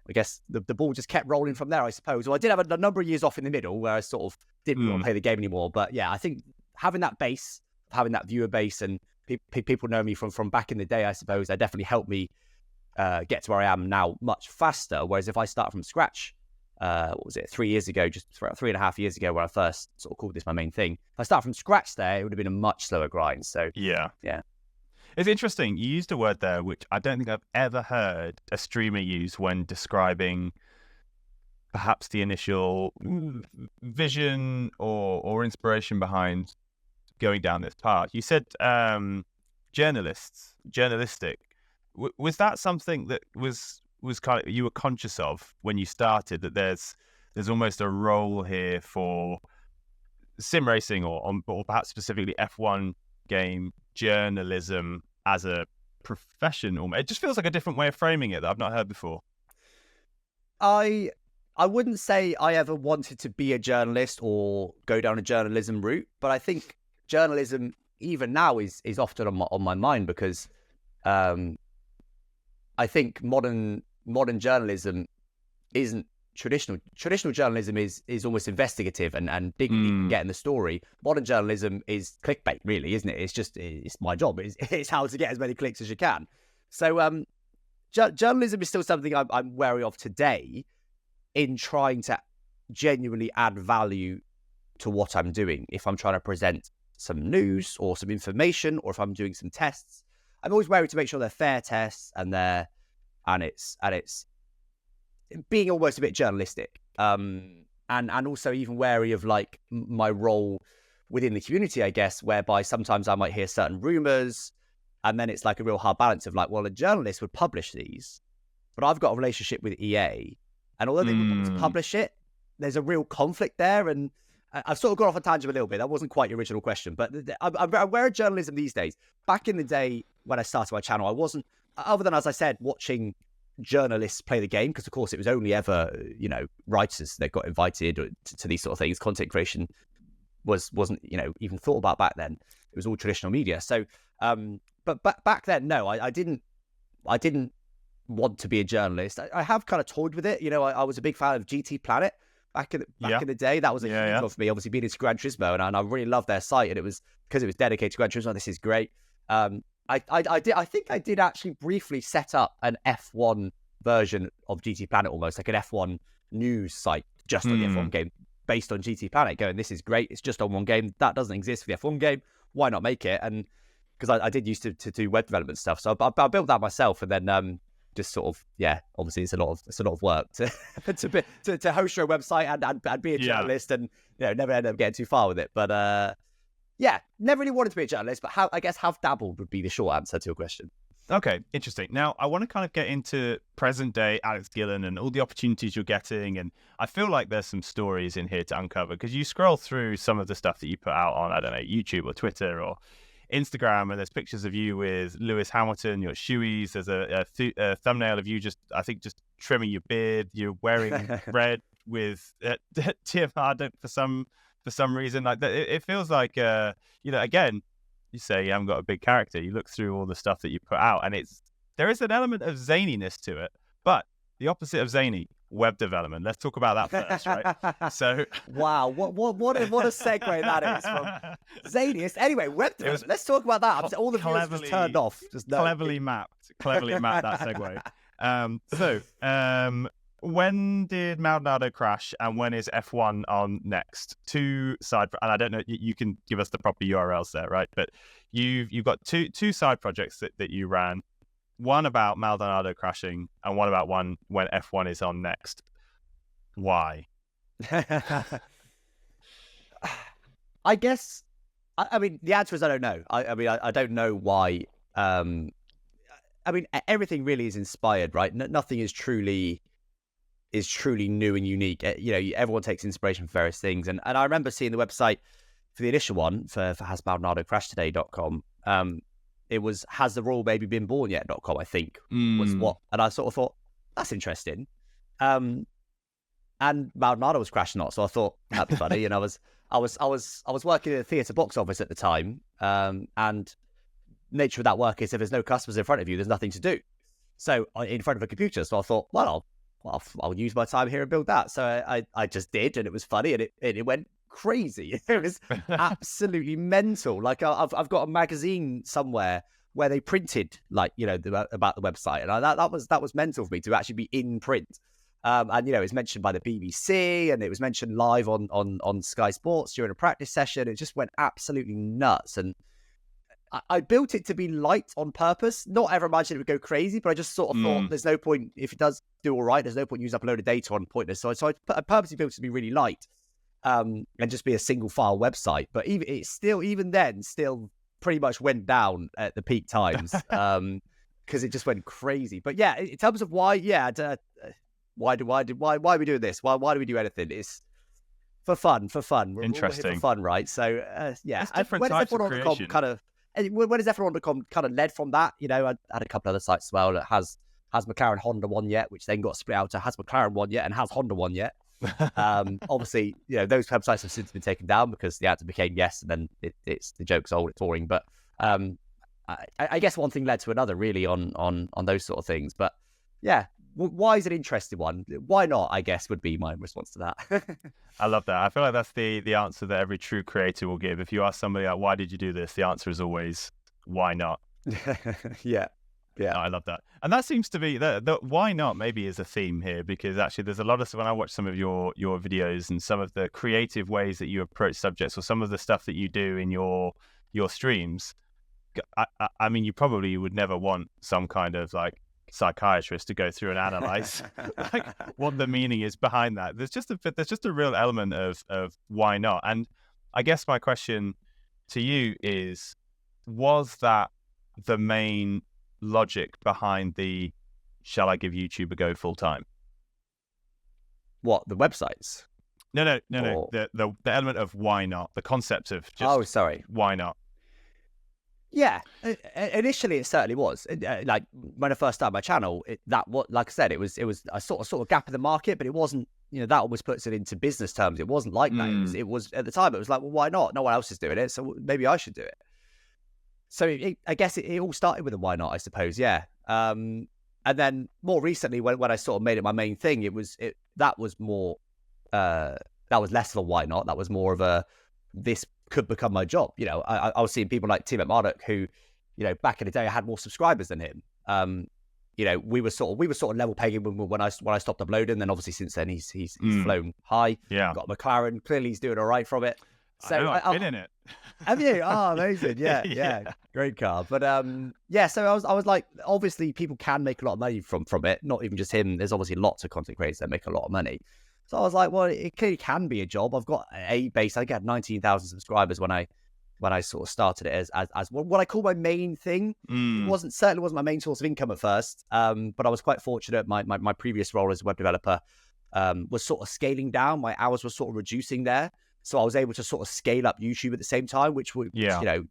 I guess the ball just kept rolling from there, I suppose. Well, I did have a number of years off in the middle where I sort of didn't want to play the game anymore. But yeah, I think having that base, having that viewer base, and people know me from back in the day, I suppose, that definitely helped me get to where I am now much faster. Whereas if I start from scratch, what was it, 3 years ago, just 3.5 years ago, where I first sort of called this my main thing. If I start from scratch there, it would have been a much slower grind. So yeah. It's interesting. You used a word there, which I don't think I've ever heard a streamer use when describing perhaps the initial vision or inspiration behind going down this path. You said journalistic. Was that something that was kind of you were conscious of when you started, that there's almost a role here for sim racing or perhaps specifically F1 game journalism as a profession? It just feels like a different way of framing it that I've not heard before. I wouldn't say I ever wanted to be a journalist or go down a journalism route, but I think journalism even now is often on my mind because I think modern journalism, isn't traditional. Traditional journalism is almost investigative and digging deep and getting the story. Modern journalism is clickbait, really, isn't it? It's my job. It's how to get as many clicks as you can. So journalism is still something I'm wary of today in trying to genuinely add value to what I'm doing. If I'm trying to present some news or some information, or if I'm doing some tests, I'm always wary to make sure they're fair tests and it's being almost a bit journalistic. And also even wary of like my role within the community, I guess, whereby sometimes I might hear certain rumors, and then it's like a real hard balance of like, well, a journalist would publish these, but I've got a relationship with EA, and although they would want to publish it, there's a real conflict there. And I've sort of gone off a tangent a little bit. That wasn't quite your original question, but I'm aware of journalism these days. Back in the day when I started my channel, I wasn't, other than, as I said, watching journalists play the game, because of course it was only ever, writers that got invited to these sort of things. Content creation wasn't even thought about back then. It was all traditional media. So, but back then, no, I didn't want to be a journalist. I have kind of toyed with it. I was a big fan of GT Planet back in the day. That was a huge one for me, obviously being into Gran Turismo, and I really loved their site, and it was because it was dedicated to Gran Turismo. This is great. I think I did actually briefly set up an F1 version of GT Planet, almost like an F1 news site just on the F1 game, based on GT Planet, going, this is great, it's just on one game, that doesn't exist for the F1 game, why not make it? And because I did used to do web development stuff, so I built that myself, and then just sort of, obviously it's a lot of work to host your website and be a journalist, and never end up getting too far with it. But never really wanted to be a journalist, but have dabbled would be the short answer to your question. Okay, interesting. Now, I want to kind of get into present day Alex Gillen and all the opportunities you're getting, and I feel like there's some stories in here to uncover, because you scroll through some of the stuff that you put out on, I don't know, YouTube or Twitter or Instagram, and there's pictures of you with Lewis Hamilton, your shoeies. There's a thumbnail of you just trimming your beard. You're wearing red with TMR for some reason. Like it feels like again, you say you haven't got a big character. You look through all the stuff that you put out, and there is an element of zaniness to it, but the opposite of zany, web development. Let's talk about that first, right? So, wow, what a segue that is from zaniest. Anyway, web development. Let's talk about that. All the viewers just turned off. Cleverly mapped that segue. So, when did Maldonado crash, and when is F1 on next? And I don't know, you can give us the proper URLs there, right? But you've got two side projects that you ran. One about Maldonado crashing, and one about when F1 is on next. Why? I guess, I mean, the answer is I don't know. I don't know why. Everything really is inspired, right? Nothing is truly new and unique. Everyone takes inspiration from various things. And I remember seeing the website for the initial one for hasmaldonadocrashtoday.com. It was has the royal baby been born yet.com, I think was what. And I sort of thought, that's interesting. And Maldonado was crashing not, so I thought that'd be funny. And I was working in a theatre box office at the time. And nature of that work is if there's no customers in front of you, there's nothing to do. So in front of a computer. So I thought, well, I'll use my time here and build that. So I just did, and it was funny, and it went crazy. It was absolutely mental. Like I've got a magazine somewhere where they printed about the website, and that was mental for me to actually be in print. And it's mentioned by the BBC, and it was mentioned live on Sky Sports during a practice session. It just went absolutely nuts, and I built it to be light on purpose. Not ever imagined it would go crazy, but I just sort of thought there's no point, if it does do all right, there's no point using up a load of data on pointless. So I purposely built it to be really light, and just be a single file website. But even then pretty much went down at the peak times, because it just went crazy. But yeah, in terms of why are we doing this? Why do we do anything? It's for fun. We're interesting. We're here for fun, right? So It's different types of creation. When is F1.com kind of led from that? I had a couple other sites as well that has McLaren Honda won yet, which then got split out to has McLaren won yet and has Honda won yet. Obviously, those websites have since been taken down because the answer became yes, and then it's the joke's old, it's boring. But I guess one thing led to another really on those sort of things. But yeah, why is it an interesting one? Why not, I guess, would be my response to that. I love that. I feel like that's the answer that every true creator will give. If you ask somebody like, why did you do this? The answer is always, why not? Yeah. No, I love that. And that seems to be the why not maybe is a theme here, because actually there's a lot of, when I watch some of your videos and some of the creative ways that you approach subjects, or some of the stuff that you do in your streams, I mean, you probably would never want some kind of like psychiatrist to go through and analyze like what the meaning is behind that. There's just a real element of why not. And I guess my question to you is, was that the main logic behind the shall I give YouTube a go full time? What, the websites? No. The element of why not, the concept of just why not? Yeah, initially it certainly was. Like when I first started my channel, like I said, it was a sort of gap in the market, but it wasn't. That almost puts it into business terms. It wasn't like that. It was at the time. It was like, well, why not? No one else is doing it, so maybe I should do it. So I guess it all started with a why not, I suppose. Yeah. And then more recently, when I sort of made it my main thing, that was less of a why not. That was more of a, this could become my job. I was seeing people like Tim at Marduk who, back in the day I had more subscribers than him. We were sort of level pegging when I stopped uploading. Then obviously since then he's flown high. Yeah, got a McLaren. Clearly he's doing all right from it. So I've been in it. Have you? Oh, amazing! Yeah, great car. But so I was like, obviously people can make a lot of money from it. Not even just him. There's obviously lots of content creators that make a lot of money. So I was like, well, it clearly can be a job. I've got a base. I got 19,000 subscribers when I sort of started it as what I call my main thing. It certainly wasn't my main source of income at first. But I was quite fortunate. My previous role as a web developer was sort of scaling down. My hours were sort of reducing there. So I was able to sort of scale up YouTube at the same time, which was,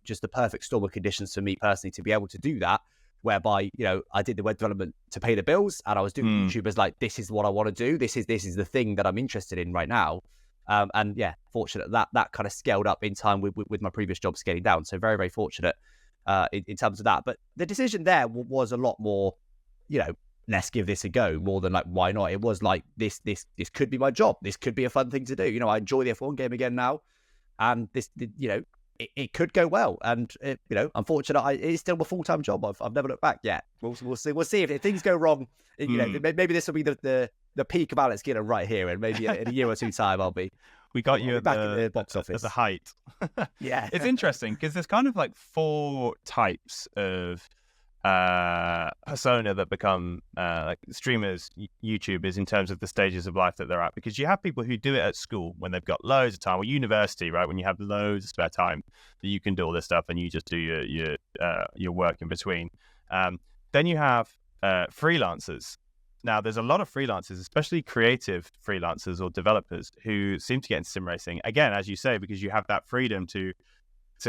just the perfect storm of conditions for me personally to be able to do that. Whereby, I did the web development to pay the bills, and I was doing YouTube as like, this is what I want to do. This is the thing that I'm interested in right now. And yeah, fortunate that kind of scaled up in time with my previous job scaling down. So very, very fortunate in terms of that. But the decision there was a lot more, let's give this a go, more than like, why not? It was like, this could be my job. This could be a fun thing to do. I enjoy the F1 game again now, and this, it could go well. And unfortunately, it's still a full-time job. I've never looked back yet. We'll see if things go wrong. Maybe this will be the peak of Alex Skinner right here, and maybe in a year or two time we got you back at the box office at the height. Yeah, it's interesting because there's kind of like 4 types of persona that become like streamers, YouTubers, in terms of the stages of life that they're at. Because you have people who do it at school when they've got loads of time, or university, right, when you have loads of spare time that you can do all this stuff and you just do your work in between. Then you have freelancers. Now, there's a lot of freelancers, especially creative freelancers or developers, who seem to get into sim racing, again, as you say, because you have that freedom to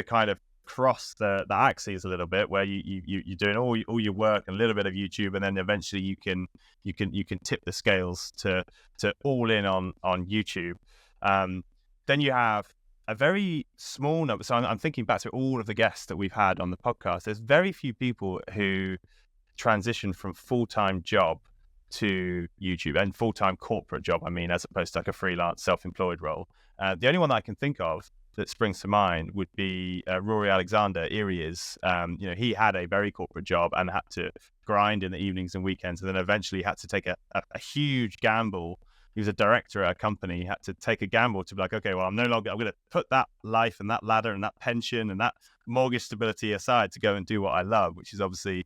kind of cross the axes a little bit, where you're doing all your work and a little bit of YouTube, and then eventually you can tip the scales to all in on YouTube. Then you have a very small number. So I'm thinking back to all of the guests that we've had on the podcast. There's very few people who transition from full-time job to YouTube, and full-time corporate job, I mean, as opposed to like a freelance self-employed role. The only one that I can think of that springs to mind would be Rory Alexander. Eriez. He had a very corporate job and had to grind in the evenings and weekends, and then eventually had to take a huge gamble. He was a director at a company. He had to take a gamble to be like, okay, well, I'm going to put that life and that ladder and that pension and that mortgage stability aside to go and do what I love, which is obviously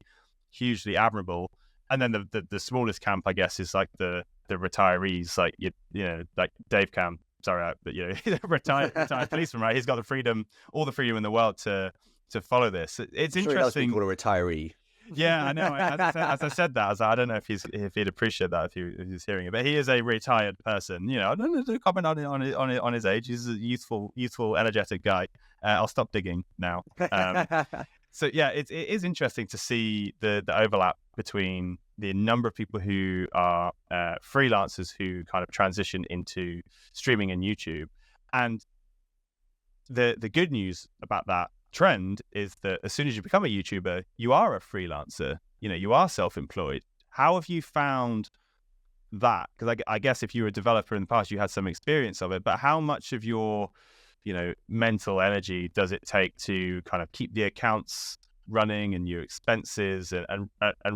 hugely admirable. And then the smallest camp, I guess, is like the retirees, like like Dave Cam. Sorry, but retired policeman, right? He's got all the freedom in the world to follow this. It's interesting. Called a retiree. Yeah, I know. As I said that, I don't know if he'd appreciate that if he's hearing it. But he is a retired person. I don't comment on his age. He's a youthful, energetic guy. I'll stop digging now. So yeah, it is interesting to see the overlap between the number of people who are freelancers who kind of transition into streaming and YouTube. And the good news about that trend is that as soon as you become a YouTuber, you are a freelancer. You are self-employed. How have you found that? Because I guess if you were a developer in the past, you had some experience of it, but how much of your, mental energy does it take to kind of keep the accounts running and your expenses and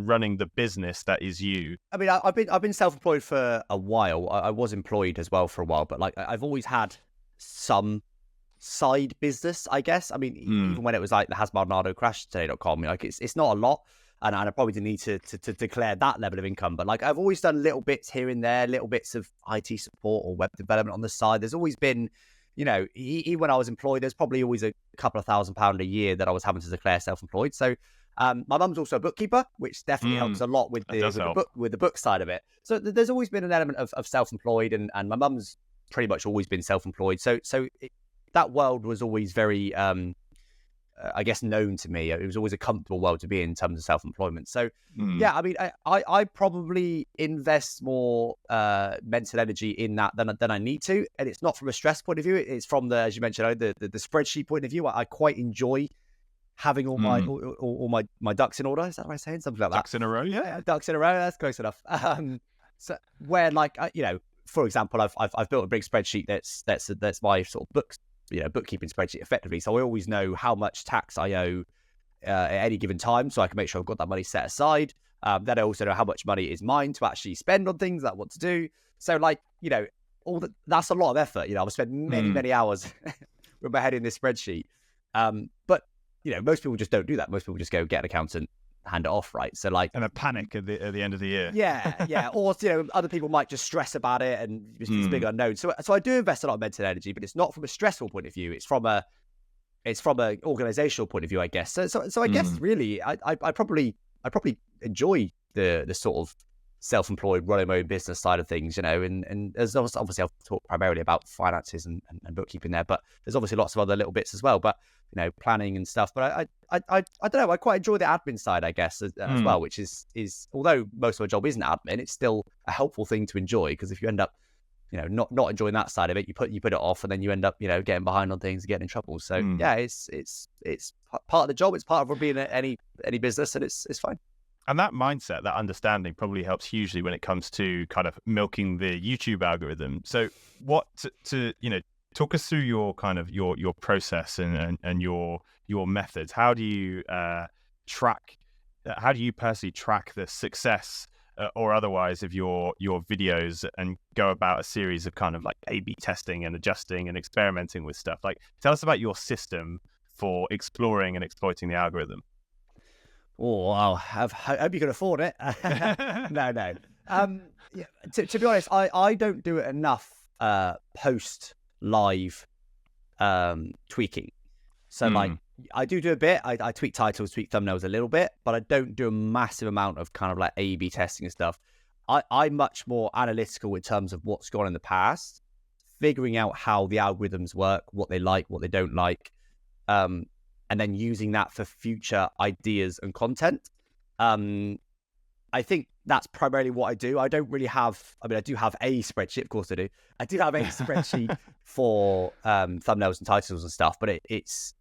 running the business that is you? I mean, I've been self-employed for a while. I was employed as well for a while, but like I've always had some side business, I guess. I mean, even when it was like the Hasbardnado crash today.com, like it's not a lot. And I probably didn't need to declare that level of income. But like I've always done little bits here and there, little bits of IT support or web development on the side. There's always been, even when I was employed, there's probably always a couple of £1,000 a year that I was having to declare self-employed. So my mum's also a bookkeeper, which definitely helps a lot with the book side of it. So there's always been an element of self-employed, and my mum's pretty much always been self-employed. So that world was always very, I guess, known to me. It was always a comfortable world to be in terms of self-employment. So yeah, I mean, I probably invest more mental energy in that than I need to, and it's not from a stress point of view. It's from as you mentioned, the spreadsheet point of view. I quite enjoy having all my ducks in order. Is that what I'm saying? Something like that. Ducks in a row, yeah. Ducks in a row. That's close enough. So where, like, for example, I've built a big spreadsheet that's my sort of books. Bookkeeping spreadsheet effectively. So I always know how much tax I owe at any given time, so I can make sure I've got that money set aside. Then I also know how much money is mine to actually spend on things that I want to do. So like, that's a lot of effort. I've spent many hours with my head in this spreadsheet. But most people just don't do that. Most people just go get an accountant, hand it off, right? So like, and a panic at the end of the year. Yeah. Or other people might just stress about it, and it's a big unknown. So I do invest a lot of mental energy, but it's not from a stressful point of view. It's from a organizational point of view, I guess. So I guess really, I probably enjoy the sort of self-employed, running my own business side of things, and there's obviously I'll talk primarily about finances and bookkeeping there, but there's obviously lots of other little bits as well, but planning and stuff. But I don't know, I quite enjoy the admin side, I guess, as well, which is although most of my job isn't admin, it's still a helpful thing to enjoy, because if you end up not enjoying that side of it, you put it off, and then you end up getting behind on things and getting in trouble. So yeah, it's part of the job. It's part of being any business, and it's fine. And that mindset, that understanding, probably helps hugely when it comes to kind of milking the YouTube algorithm. So what to talk us through your kind of your process and your methods. How do you track? How do you personally track the success or otherwise of your videos, and go about a series of kind of like A/B testing and adjusting and experimenting with stuff? Like, tell us about your system for exploring and exploiting the algorithm. Oh, I hope you can afford it. No. Yeah, to be honest, I don't do it enough post live tweaking. So like I do a bit. I tweak titles, tweak thumbnails a little bit, but I don't do a massive amount of kind of like A/B testing and stuff. I'm much more analytical in terms of what's gone in the past, figuring out how the algorithms work, what they like, what they don't like, and then using that for future ideas and content. I think that's primarily what I do. I don't really have, I do have a spreadsheet, of course I do. I do have a spreadsheet for thumbnails and titles and stuff, but it's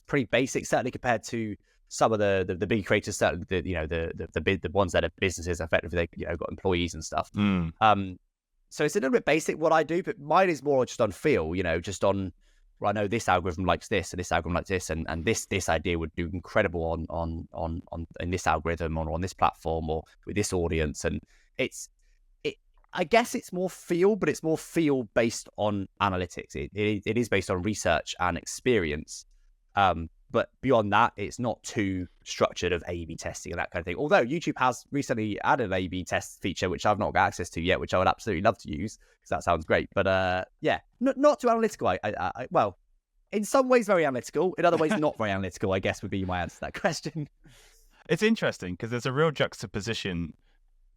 pretty basic, certainly compared to some of the big creators, certainly the ones that are businesses, effectively, they got employees and stuff. So it's a little bit basic what I do, but mine is more just on feel, just on, well, I know this algorithm likes this, and this algorithm likes this, and this idea would do incredible on in this algorithm or on this platform or with this audience. And I guess it's more feel, but it's more feel based on analytics. It is based on research and experience. But beyond that, it's not too structured of A/B testing and that kind of thing. Although YouTube has recently added an A/B test feature, which I've not got access to yet, which I would absolutely love to use, because that sounds great. But yeah, not too analytical. Well, in some ways very analytical, in other ways not very analytical, I guess would be my answer to that question. It's interesting because there's a real juxtaposition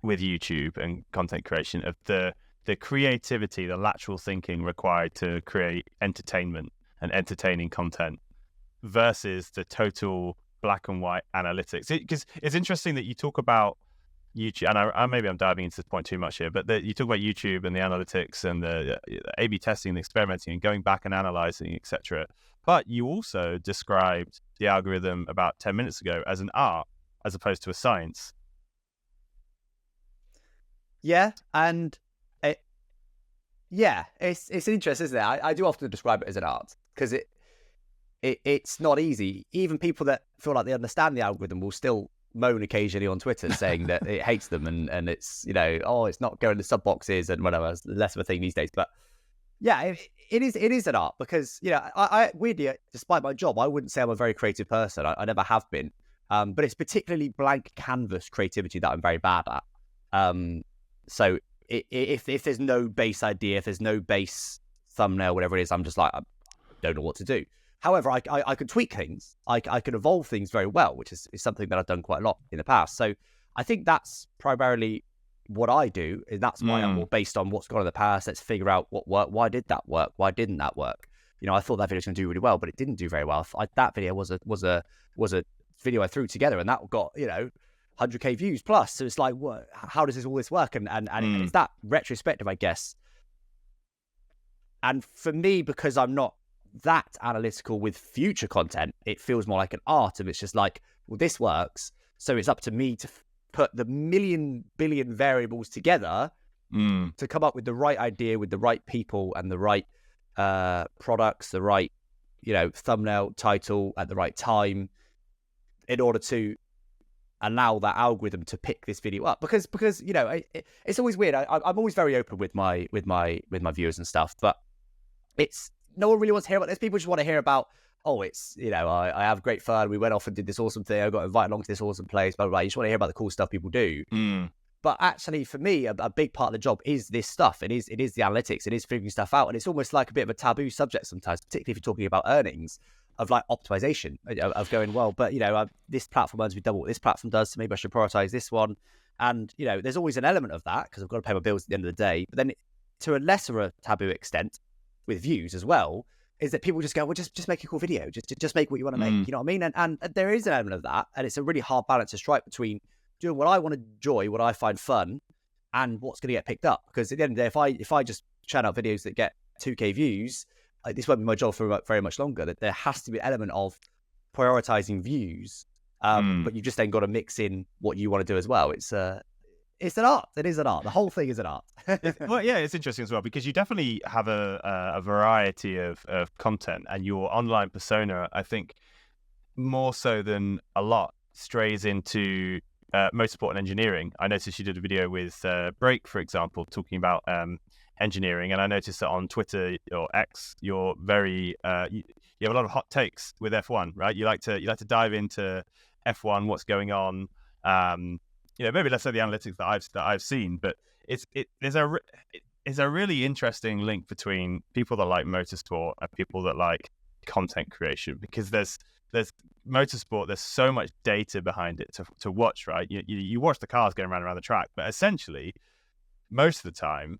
with YouTube and content creation of the creativity, the lateral thinking required to create entertainment and entertaining content, versus the total black and white analytics. Because it's interesting that you talk about YouTube, and maybe I'm diving into this point too much here, but you talk about YouTube and the analytics and the A/B testing and experimenting and going back and analyzing, etc. But you also described the algorithm about 10 minutes ago as an art as opposed to a science. Yeah, and it's an interest, isn't it? I do often describe it as an art because it's not easy. Even people that feel like they understand the algorithm will still moan occasionally on Twitter saying that it hates them and it's, oh, it's not going to sub boxes and whatever. It's less of a thing these days. But yeah, it is an art because, I weirdly, despite my job, I wouldn't say I'm a very creative person. I never have been. But it's particularly blank canvas creativity that I'm very bad at. So if there's no base idea, if there's no base thumbnail, whatever it is, I'm just like, I don't know what to do. However, I can tweak things. I can evolve things very well, which is something that I've done quite a lot in the past. So I think that's primarily what I do. And that's why I'm more based on what's gone in the past. Let's figure out what worked. Why did that work? Why didn't that work? I thought that video was going to do really well, but it didn't do very well. That video was a video I threw together, and that got 100k views plus. So it's like, what? How does all this work? And it's that retrospective, I guess. And for me, because I'm not that analytical with future content, it feels more like an art. And it's just like, well, this works, so it's up to me to put the million billion variables together to come up with the right idea with the right people and the right products, the right thumbnail, title at the right time, in order to allow that algorithm to pick this video up. Because it's always weird. I'm always very open with my viewers and stuff, but it's no one really wants to hear about this. People just want to hear about, oh, it's, I have great fun. We went off and did this awesome thing. I got invited along to this awesome place, blah, blah, blah. You just want to hear about the cool stuff people do. But actually, for me, a big part of the job is this stuff. It is the analytics. It is figuring stuff out. And it's almost like a bit of a taboo subject sometimes, particularly if you're talking about earnings, of like optimization, of going, well, but, this platform earns me double what this platform does, so maybe I should prioritize this one. And, there's always an element of that because I've got to pay my bills at the end of the day. But then to a lesser a taboo extent, with views as well, is that people just go, well, just make a cool video, just make what you want to make, you know what I mean? And there is an element of that, and it's a really hard balance to strike between doing what I want to enjoy, what I find fun, and what's going to get picked up. Because at the end of the day, if I just churn out videos that get 2k views, this won't be my job for very much longer. That there has to be an element of prioritizing views, but you just then got to mix in what you want to do as well. It's an art. It is an art. The whole thing is an art. Well, yeah, it's interesting as well because you definitely have a variety of content, and your online persona, I think, more so than a lot, strays into motorsport and engineering. I noticed you did a video with Break, for example, talking about engineering, and I noticed that on Twitter or X, you're very you have a lot of hot takes with F1, right? You like to dive into F1, what's going on. Maybe less so the analytics that I've seen, but there's a really interesting link between people that like motorsport and people that like content creation, because there's motorsport, there's so much data behind it to watch, right? You watch the cars going around the track, but essentially most of the time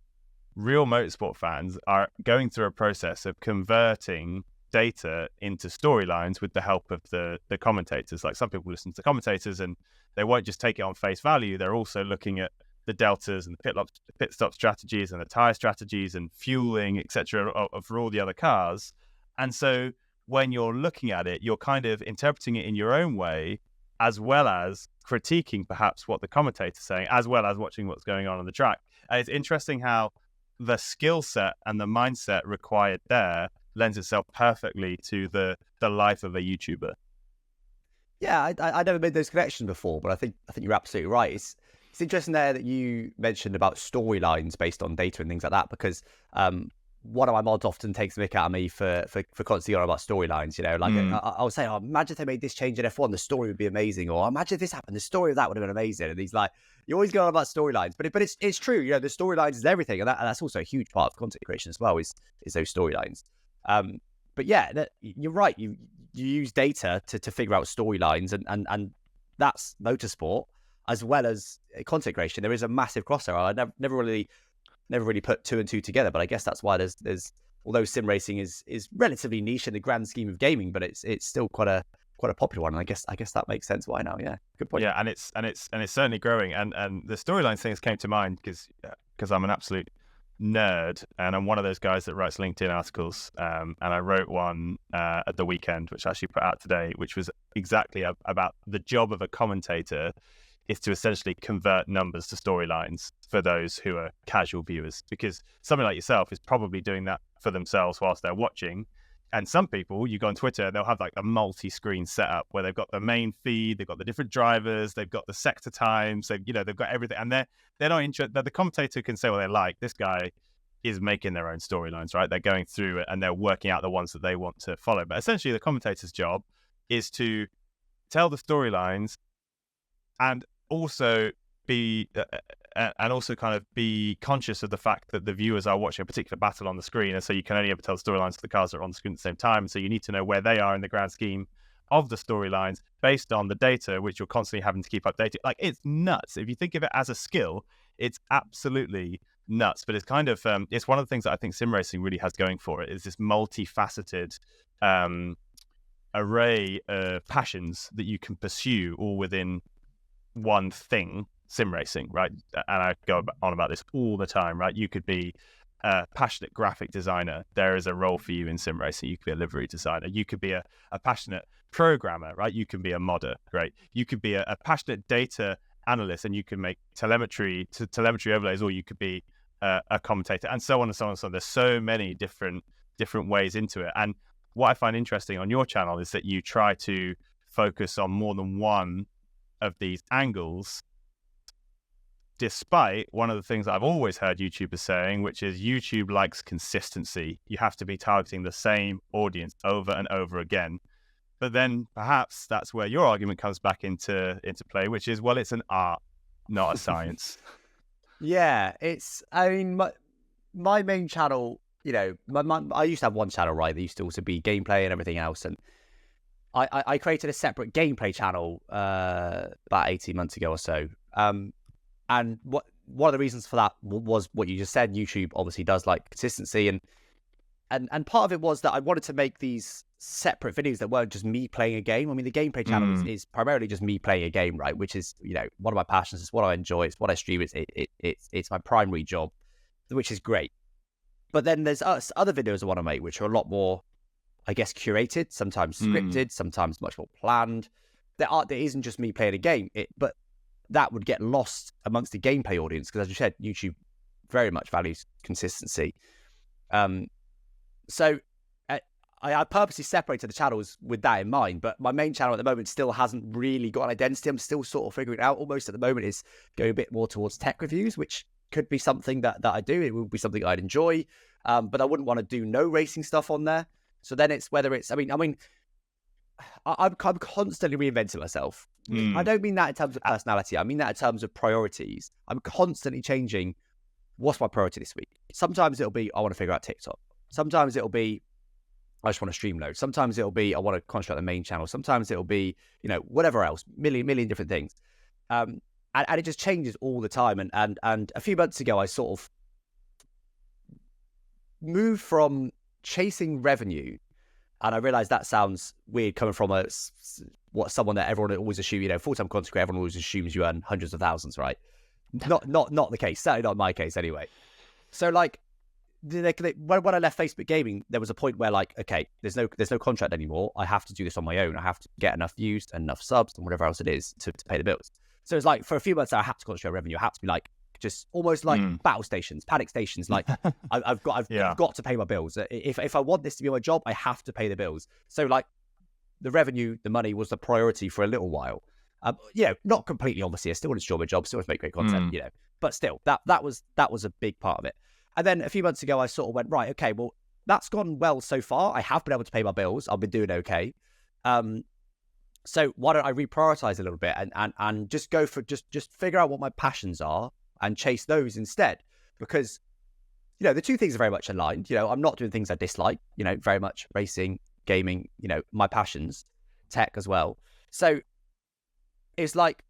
real motorsport fans are going through a process of converting data into storylines with the help of the commentators. Like, some people listen to commentators and they won't just take it on face value. They're also looking at the deltas and the pit stop strategies and the tire strategies and fueling, etc., for all the other cars. And so when you're looking at it, you're kind of interpreting it in your own way, as well as critiquing perhaps what the commentator's saying, as well as watching what's going on the track. And it's interesting how the skill set and the mindset required there lends itself perfectly to the life of a YouTuber. Yeah, I never made those connections before, but I think you're absolutely right. It's interesting there that you mentioned about storylines based on data and things like that, because one of my mods often takes the mick out of me for constantly on about storylines. I was saying, oh, imagine if they made this change in F1, the story would be amazing. Or imagine if this happened, the story of that would have been amazing. And he's like, you always go on about storylines, but it's true. The storylines is everything, and that's also a huge part of content creation as well. Is those storylines. But yeah, you're right. You use data to figure out storylines, and that's motorsport as well as content creation. There is a massive crossover. I never really put two and two together, but I guess that's why there's although sim racing is relatively niche in the grand scheme of gaming, but it's still quite a popular one. And I guess that makes sense why now. Yeah, good point. Yeah, and it's certainly growing. And the storyline things came to mind because I'm an absolute nerd, and I'm one of those guys that writes LinkedIn articles, and I wrote one at the weekend, which I actually put out today, which was exactly about the job of a commentator is to essentially convert numbers to storylines for those who are casual viewers, because somebody like yourself is probably doing that for themselves whilst they're watching. And some people, you go on Twitter, they'll have like a multi-screen setup where they've got the main feed, they've got the different drivers, they've got the sector times, they've got everything, and they're not interested. The commentator can say what they like. This guy is making their own storylines, right? They're going through it and they're working out the ones that they want to follow. But essentially, the commentator's job is to tell the storylines and also be kind of be conscious of the fact that the viewers are watching a particular battle on the screen, and so you can only ever tell the storylines to the cars that are on the screen at the same time. So you need to know where they are in the grand scheme of the storylines based on the data, which you're constantly having to keep updated. Like, it's nuts. If you think of it as a skill, it's absolutely nuts. But it's kind of it's one of the things that I think sim racing really has going for it, is this multifaceted array of passions that you can pursue all within one thing, sim racing, right? And I go on about this all the time, right? You could be a passionate graphic designer. There is a role for you in sim racing. You could be a livery designer. You could be a passionate programmer, right? You can be a modder, great. You could be a passionate data analyst, and you can make telemetry overlays, or you could be a commentator, and so on and so on and so on. There's so many different ways into it. And what I find interesting on your channel is that you try to focus on more than one of these angles, despite one of the things that I've always heard YouTubers saying, which is YouTube likes consistency. You have to be targeting the same audience over and over again. But then perhaps that's where your argument comes back into play, which is, well, it's an art, not a science. Yeah, I mean, my main channel, I used to have one channel, right? That used to also be gameplay and everything else. And I created a separate gameplay channel about 18 months ago or so. And one of the reasons for that was what you just said. YouTube obviously does like consistency, and part of it was that I wanted to make these separate videos that weren't just me playing a game. I mean, the gameplay channel is primarily just me playing a game, right? Which is, one of my passions. It's what I enjoy. It's what I stream. It's my primary job, which is great. But then there's other videos I want to make, which are a lot more, I guess, curated, sometimes scripted, sometimes much more planned. There isn't just me playing a game, but that would get lost amongst the gameplay audience, because as you said, YouTube very much values consistency. So I purposely separated the channels with that in mind, but my main channel at the moment still hasn't really got an identity. I'm still sort of figuring it out. Almost at the moment is going a bit more towards tech reviews, which could be something that I do. It would be something I'd enjoy, but I wouldn't want to do no racing stuff on there. So then it's whether it's, I'm constantly reinventing myself. I don't mean that in terms of personality. I mean that in terms of priorities. I'm constantly changing what's my priority this week. Sometimes it'll be, I want to figure out TikTok. Sometimes it'll be, I just want to stream load. Sometimes it'll be, I want to construct the main channel. Sometimes it'll be, whatever else, million different things. And it just changes all the time. And a few months ago, I sort of moved from chasing revenue, and I realized that sounds weird coming from someone that everyone always assumes, full-time content creator, everyone always assumes you earn hundreds of thousands, right? Not the case. Certainly not my case anyway. So like, when I left Facebook Gaming, there was a point where like, okay, there's no contract anymore. I have to do this on my own. I have to get enough views and enough subs and whatever else it is to pay the bills. So it's like, for a few months I had to concentrate on revenue. I had to be like, just almost like battle stations, panic stations. Like I've got to pay my bills. If I want this to be my job, I have to pay the bills. So like, the revenue, the money was the priority for a little while. Not completely, obviously. I still want to enjoy my job, still want to make great content, but still, that was a big part of it. And then a few months ago, I sort of went, right, okay, well, that's gone well so far. I have been able to pay my bills. I've been doing okay. So why don't I reprioritize a little bit and just go for just figure out what my passions are and chase those instead? Because, the two things are very much aligned. I'm not doing things I dislike, very much racing, gaming, my passions, tech as well. So it's like,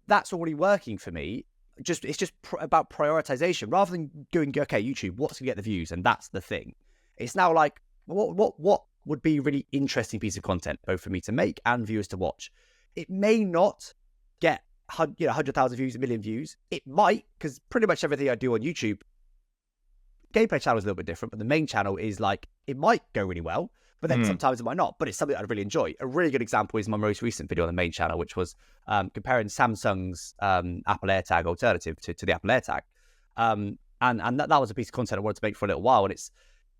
that's already working for me. It's just about prioritization, rather than going, okay, YouTube, what's going to get the views? And that's the thing. It's now like, what would be a really interesting piece of content, both for me to make and viewers to watch? It may not get 100,000 views, 1 million views. It might, because pretty much everything I do on YouTube, gameplay channel is a little bit different, but the main channel is like, it might go really well, but then sometimes it might not. But it's something that I really enjoy. A really good example is my most recent video on the main channel, which was comparing Samsung's Apple AirTag alternative to the Apple AirTag. And that was a piece of content I wanted to make for a little while. And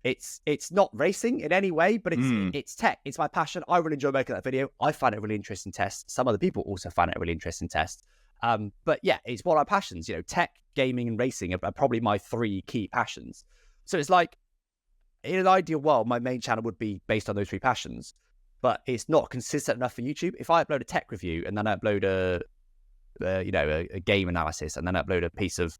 it's not racing in any way, but it's tech. It's my passion. I really enjoy making that video. I find it a really interesting test. Some other people also find it a really interesting test. But yeah, it's one of my passions. You know, tech, gaming, and racing are probably my 3 key passions. So it's like, in an ideal world, my main channel would be based on those 3 passions, but it's not consistent enough for YouTube. If I upload a tech review and then I upload a game analysis and then I upload a piece of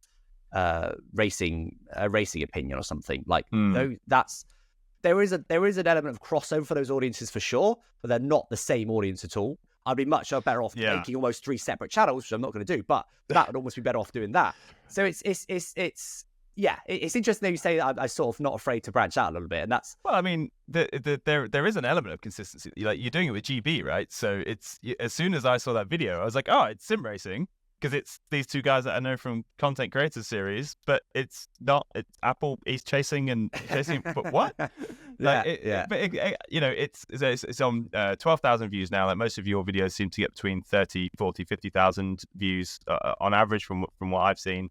racing opinion or something like, there is an element of crossover for those audiences for sure, but they're not the same audience at all. I'd be much better off making almost 3 separate channels, which I'm not going to do, but that would almost be better off doing that. So it's interesting that you say that I'm sort of not afraid to branch out a little bit, and that's... Well, I mean, there is an element of consistency. Like, you're doing it with GB, right? So as soon as I saw that video, I was like, oh, it's sim racing, because it's these 2 guys that I know from Content Creators series, but it's not. It's Apple East chasing and chasing. But what? But it's on 12,000 views now. Like, most of your videos seem to get between 30, 40, 50,000 views on average from what I've seen.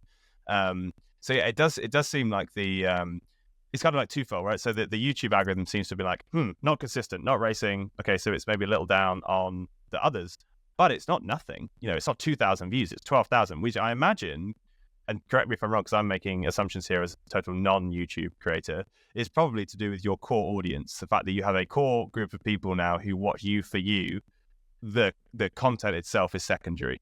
So yeah, it does seem like it's kind of like twofold, right? So the YouTube algorithm seems to be like, not consistent, not racing. Okay, so it's maybe a little down on the others, but it's not nothing. You know, it's not 2,000 views, it's 12,000, which I imagine, and correct me if I'm wrong, because I'm making assumptions here as a total non-YouTube creator, is probably to do with your core audience. The fact that you have a core group of people now who watch you for you, the content itself is secondary.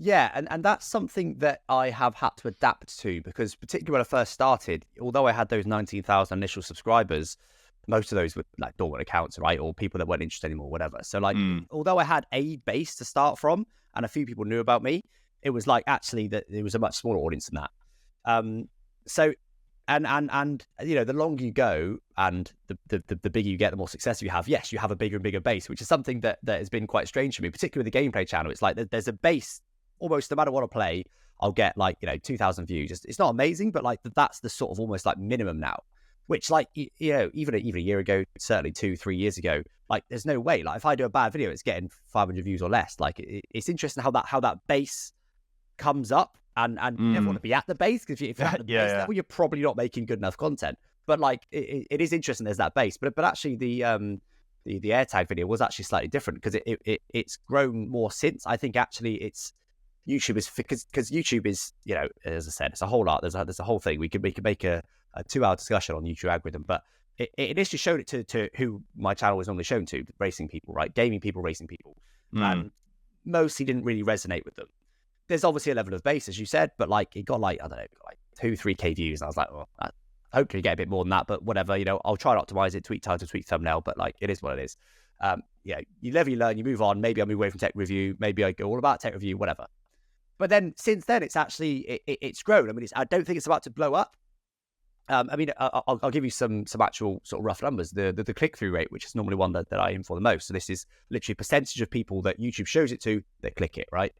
Yeah, and that's something that I have had to adapt to, because particularly when I first started, although I had those 19,000 initial subscribers, most of those were like dormant accounts, right? Or people that weren't interested anymore, whatever. So like, although I had a base to start from and a few people knew about me, it was like actually that it was a much smaller audience than that. So, and you know, the longer you go and the bigger you get, the more success you have. Yes, you have a bigger and bigger base, which is something that has been quite strange for me, particularly with the gameplay channel. It's like there's a base. Almost no matter what I play, I'll get like, 2,000 views. It's not amazing, but like that's the sort of almost like minimum now, which like, even a year ago, certainly 2-3 years ago, like there's no way. Like if I do a bad video, it's getting 500 views or less. Like it's interesting how that base comes up, and you never want to be at the base, because if you're at the base level, you're probably not making good enough content. But like it is interesting there's that base. But actually the AirTag video was actually slightly different, because it's grown more since. I think actually it's YouTube is, because YouTube is, as I said, it's a whole lot. There's a whole thing. We could make a 2-hour discussion on YouTube algorithm, but it initially showed it to who my channel was normally shown to, racing people, right? Gaming people, racing people. And mostly didn't really resonate with them. There's obviously a level of base, as you said, but like it got like, I don't know, like 2-3K views. And I was like, well, hopefully get a bit more than that, but whatever, I'll try and optimize it, tweak title, tweak thumbnail, but like it is what it is. You live, you learn, you move on. Maybe I move away from tech review. Maybe I go all about tech review, whatever. But then since then, it's actually, it's grown. I mean, I don't think it's about to blow up. I mean, I'll give you some actual sort of rough numbers. The click-through rate, which is normally one that I aim for the most. So this is literally a percentage of people that YouTube shows it to that click it, right?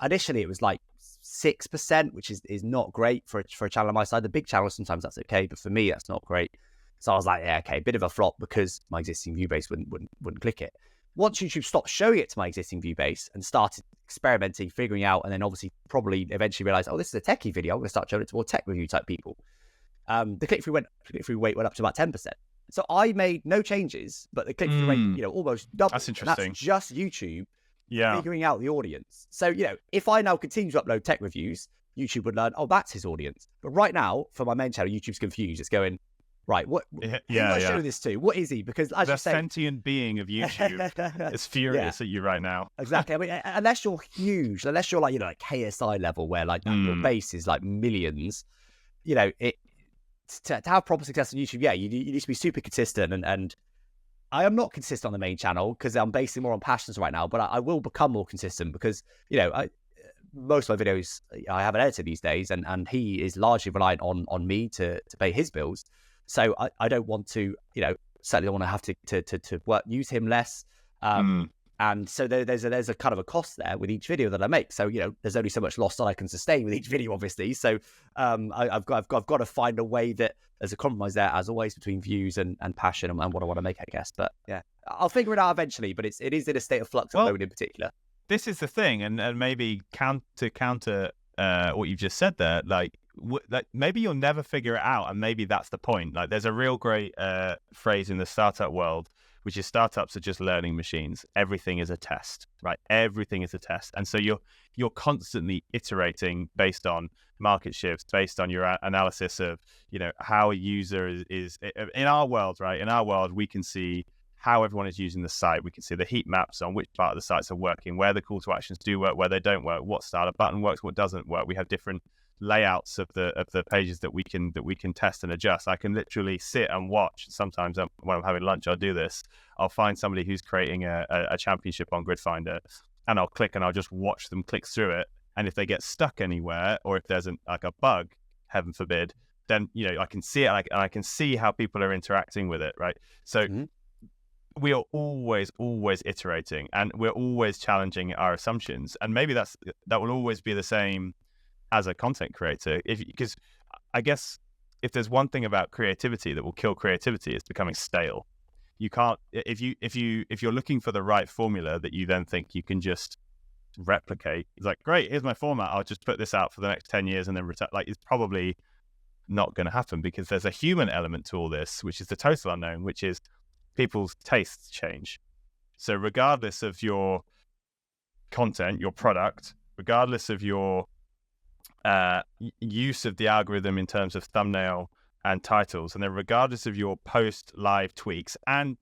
Initially, it was like 6%, which is not great for a channel on my side. The big channels, sometimes that's okay, but for me, that's not great. So I was like, yeah, okay, bit of a flop, because my existing view base wouldn't click it. Once YouTube stopped showing it to my existing view base and started experimenting, figuring out, and then obviously probably eventually realized, oh, this is a techie video, I'm going to start showing it to more tech review type people. The click-through rate went up to about 10%. So I made no changes, but the click-through rate, almost doubled. That's interesting. And that's just YouTube figuring out the audience. So, if I now continue to upload tech reviews, YouTube would learn, oh, that's his audience. But right now, for my main channel, YouTube's confused. It's going, right, who do I show this to? What is he? Because as the you say, sentient being of YouTube is furious at you right now. Exactly. I mean, unless you're huge, unless you're like, like KSI level, where like your base is like millions, to have proper success on YouTube, you need to be super consistent. And I am not consistent on the main channel because I'm basing more on passions right now, but I will become more consistent because, most of my videos, I have an editor these days, and he is largely reliant on me to pay his bills. So I don't want to, certainly don't want to have to use him less. And so there's a kind of a cost there with each video that I make. So, there's only so much loss that I can sustain with each video, obviously. So I've got to find a way that there's a compromise there, as always, between views and passion and what I want to make, I guess. But yeah, I'll figure it out eventually. But it is in a state of flux at the moment in particular. This is the thing, and maybe counter what you've just said there, like maybe you'll never figure it out, and maybe that's the point. Like, there's a real great phrase in the startup world, which is startups are just learning machines. Everything is a test, right? Everything is a test. And so you're constantly iterating based on market shifts, based on your analysis of, how a user is in our world, right? In our world, we can see how everyone is using the site. We can see the heat maps on which part of the sites are working, where the call to actions do work, where they don't work, what style of button works, what doesn't work. We have different layouts of the pages that we can test and adjust. I can literally sit and watch. Sometimes when I'm having lunch, I'll do this. I'll find somebody who's creating a championship on Grid Finder, and I'll click and I'll just watch them click through it. And if they get stuck anywhere, or if there's a bug, heaven forbid, then I can see it, and I can see how people are interacting with it, right? So we are always iterating, and we're always challenging our assumptions. And maybe that will always be the same as a content creator, because I guess if there's one thing about creativity that will kill creativity, it's becoming stale. You can't, if you're looking for the right formula that you then think you can just replicate, it's like, great, here's my format, I'll just put this out for the next 10 years and then return. Like, it's probably not going to happen, because there's a human element to all this, which is the total unknown, which is people's tastes change. So regardless of your content, your product, regardless of your use of the algorithm in terms of thumbnail and titles, and then regardless of your post live tweaks and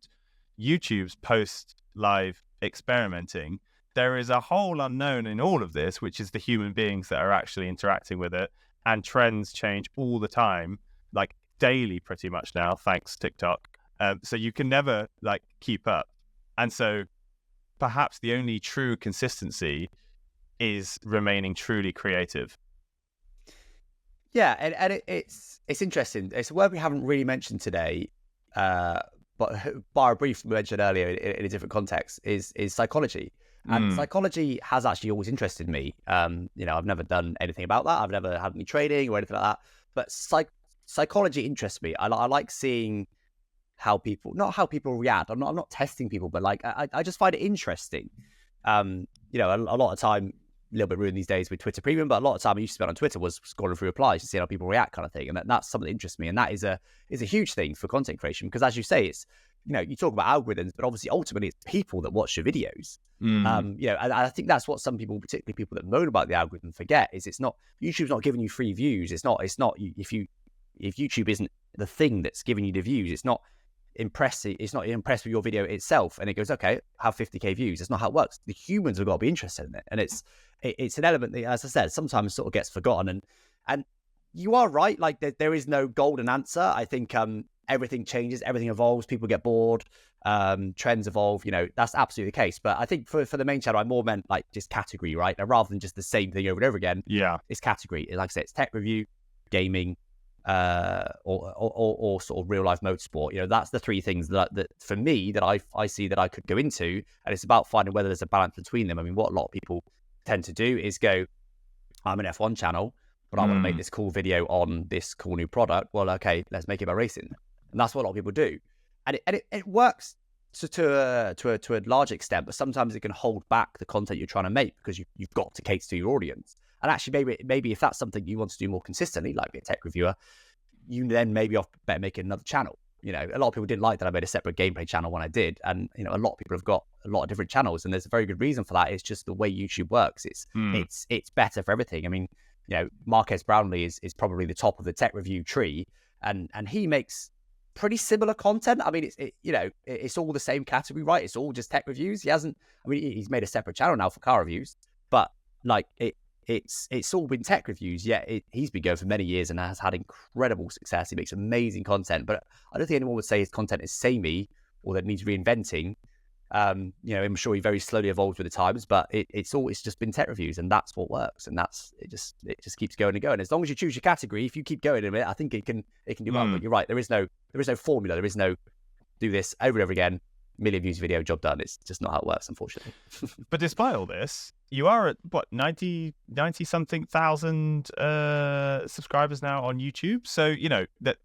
YouTube's post live experimenting, there is a whole unknown in all of this, which is the human beings that are actually interacting with it. And trends change all the time, like daily pretty much now, thanks TikTok. So you can never keep up. And so perhaps the only true consistency is remaining truly creative. Yeah, and it's interesting. It's a word we haven't really mentioned today, but bar a brief mention earlier in a different context, is psychology. And psychology has actually always interested me. I've never done anything about that. I've never had any training or anything like that. But psychology interests me. I like seeing not how people react. I'm not testing people, but I just find it interesting. A lot of time, a little bit ruined these days with Twitter Premium, but a lot of time I used to spend on Twitter was scrolling through replies to see how people react, kind of thing. And that's something that interests me. And that is a huge thing for content creation, because as you say, it's, you talk about algorithms, but obviously ultimately it's people that watch your videos. And I think that's what some people, particularly people that moan about the algorithm, forget, is it's not, YouTube's not giving you free views. It's not, if YouTube isn't the thing that's giving you the views, it's not impressed with your video itself, and it goes, okay, have 50k views. It's not how it works. The humans have got to be interested in it, and it's an element that, as I said, sometimes sort of gets forgotten. And you are right, like there is no golden answer. I think everything changes, everything evolves, people get bored, trends evolve, that's absolutely the case. But I think for the main channel, I more meant just category, right? Now, rather than just the same thing over and over again, it's category. Like I said, it's tech review, gaming, or sort of real life motorsport. That's the three things that for me that I see that I could go into, and it's about finding whether there's a balance between them. I mean, what a lot of people tend to do is go, I'm an F1 channel, but I want to make this cool video on this cool new product. Well, okay, let's make it about racing, and that's what a lot of people do, and it works to a large extent, but sometimes it can hold back the content you're trying to make, because you've got to cater to your audience. And actually, maybe if that's something you want to do more consistently, like be a tech reviewer, you then maybe better make another channel. A lot of people didn't like that I made a separate gameplay channel when I did. And, a lot of people have got a lot of different channels, and there's a very good reason for that. It's just the way YouTube works. It's better for everything. I mean, Marquez Brownlee is probably the top of the tech review tree, and he makes pretty similar content. I mean, it's all the same category, right? It's all just tech reviews. He's made a separate channel now for car reviews, but it's all been tech reviews. He's been going for many years and has had incredible success. He makes amazing content, but I don't think anyone would say his content is samey or that needs reinventing. I'm sure he very slowly evolves with the times, but it's just been tech reviews, and that's what works, and it just keeps going and going. As long as you choose your category, if you keep going in it, I think it can do well. But you're right, there is no formula. There is no do this over and over again. million views video, job done. It's just not how it works, unfortunately. But despite all this, you are at what 90 something thousand subscribers now on YouTube. So you know that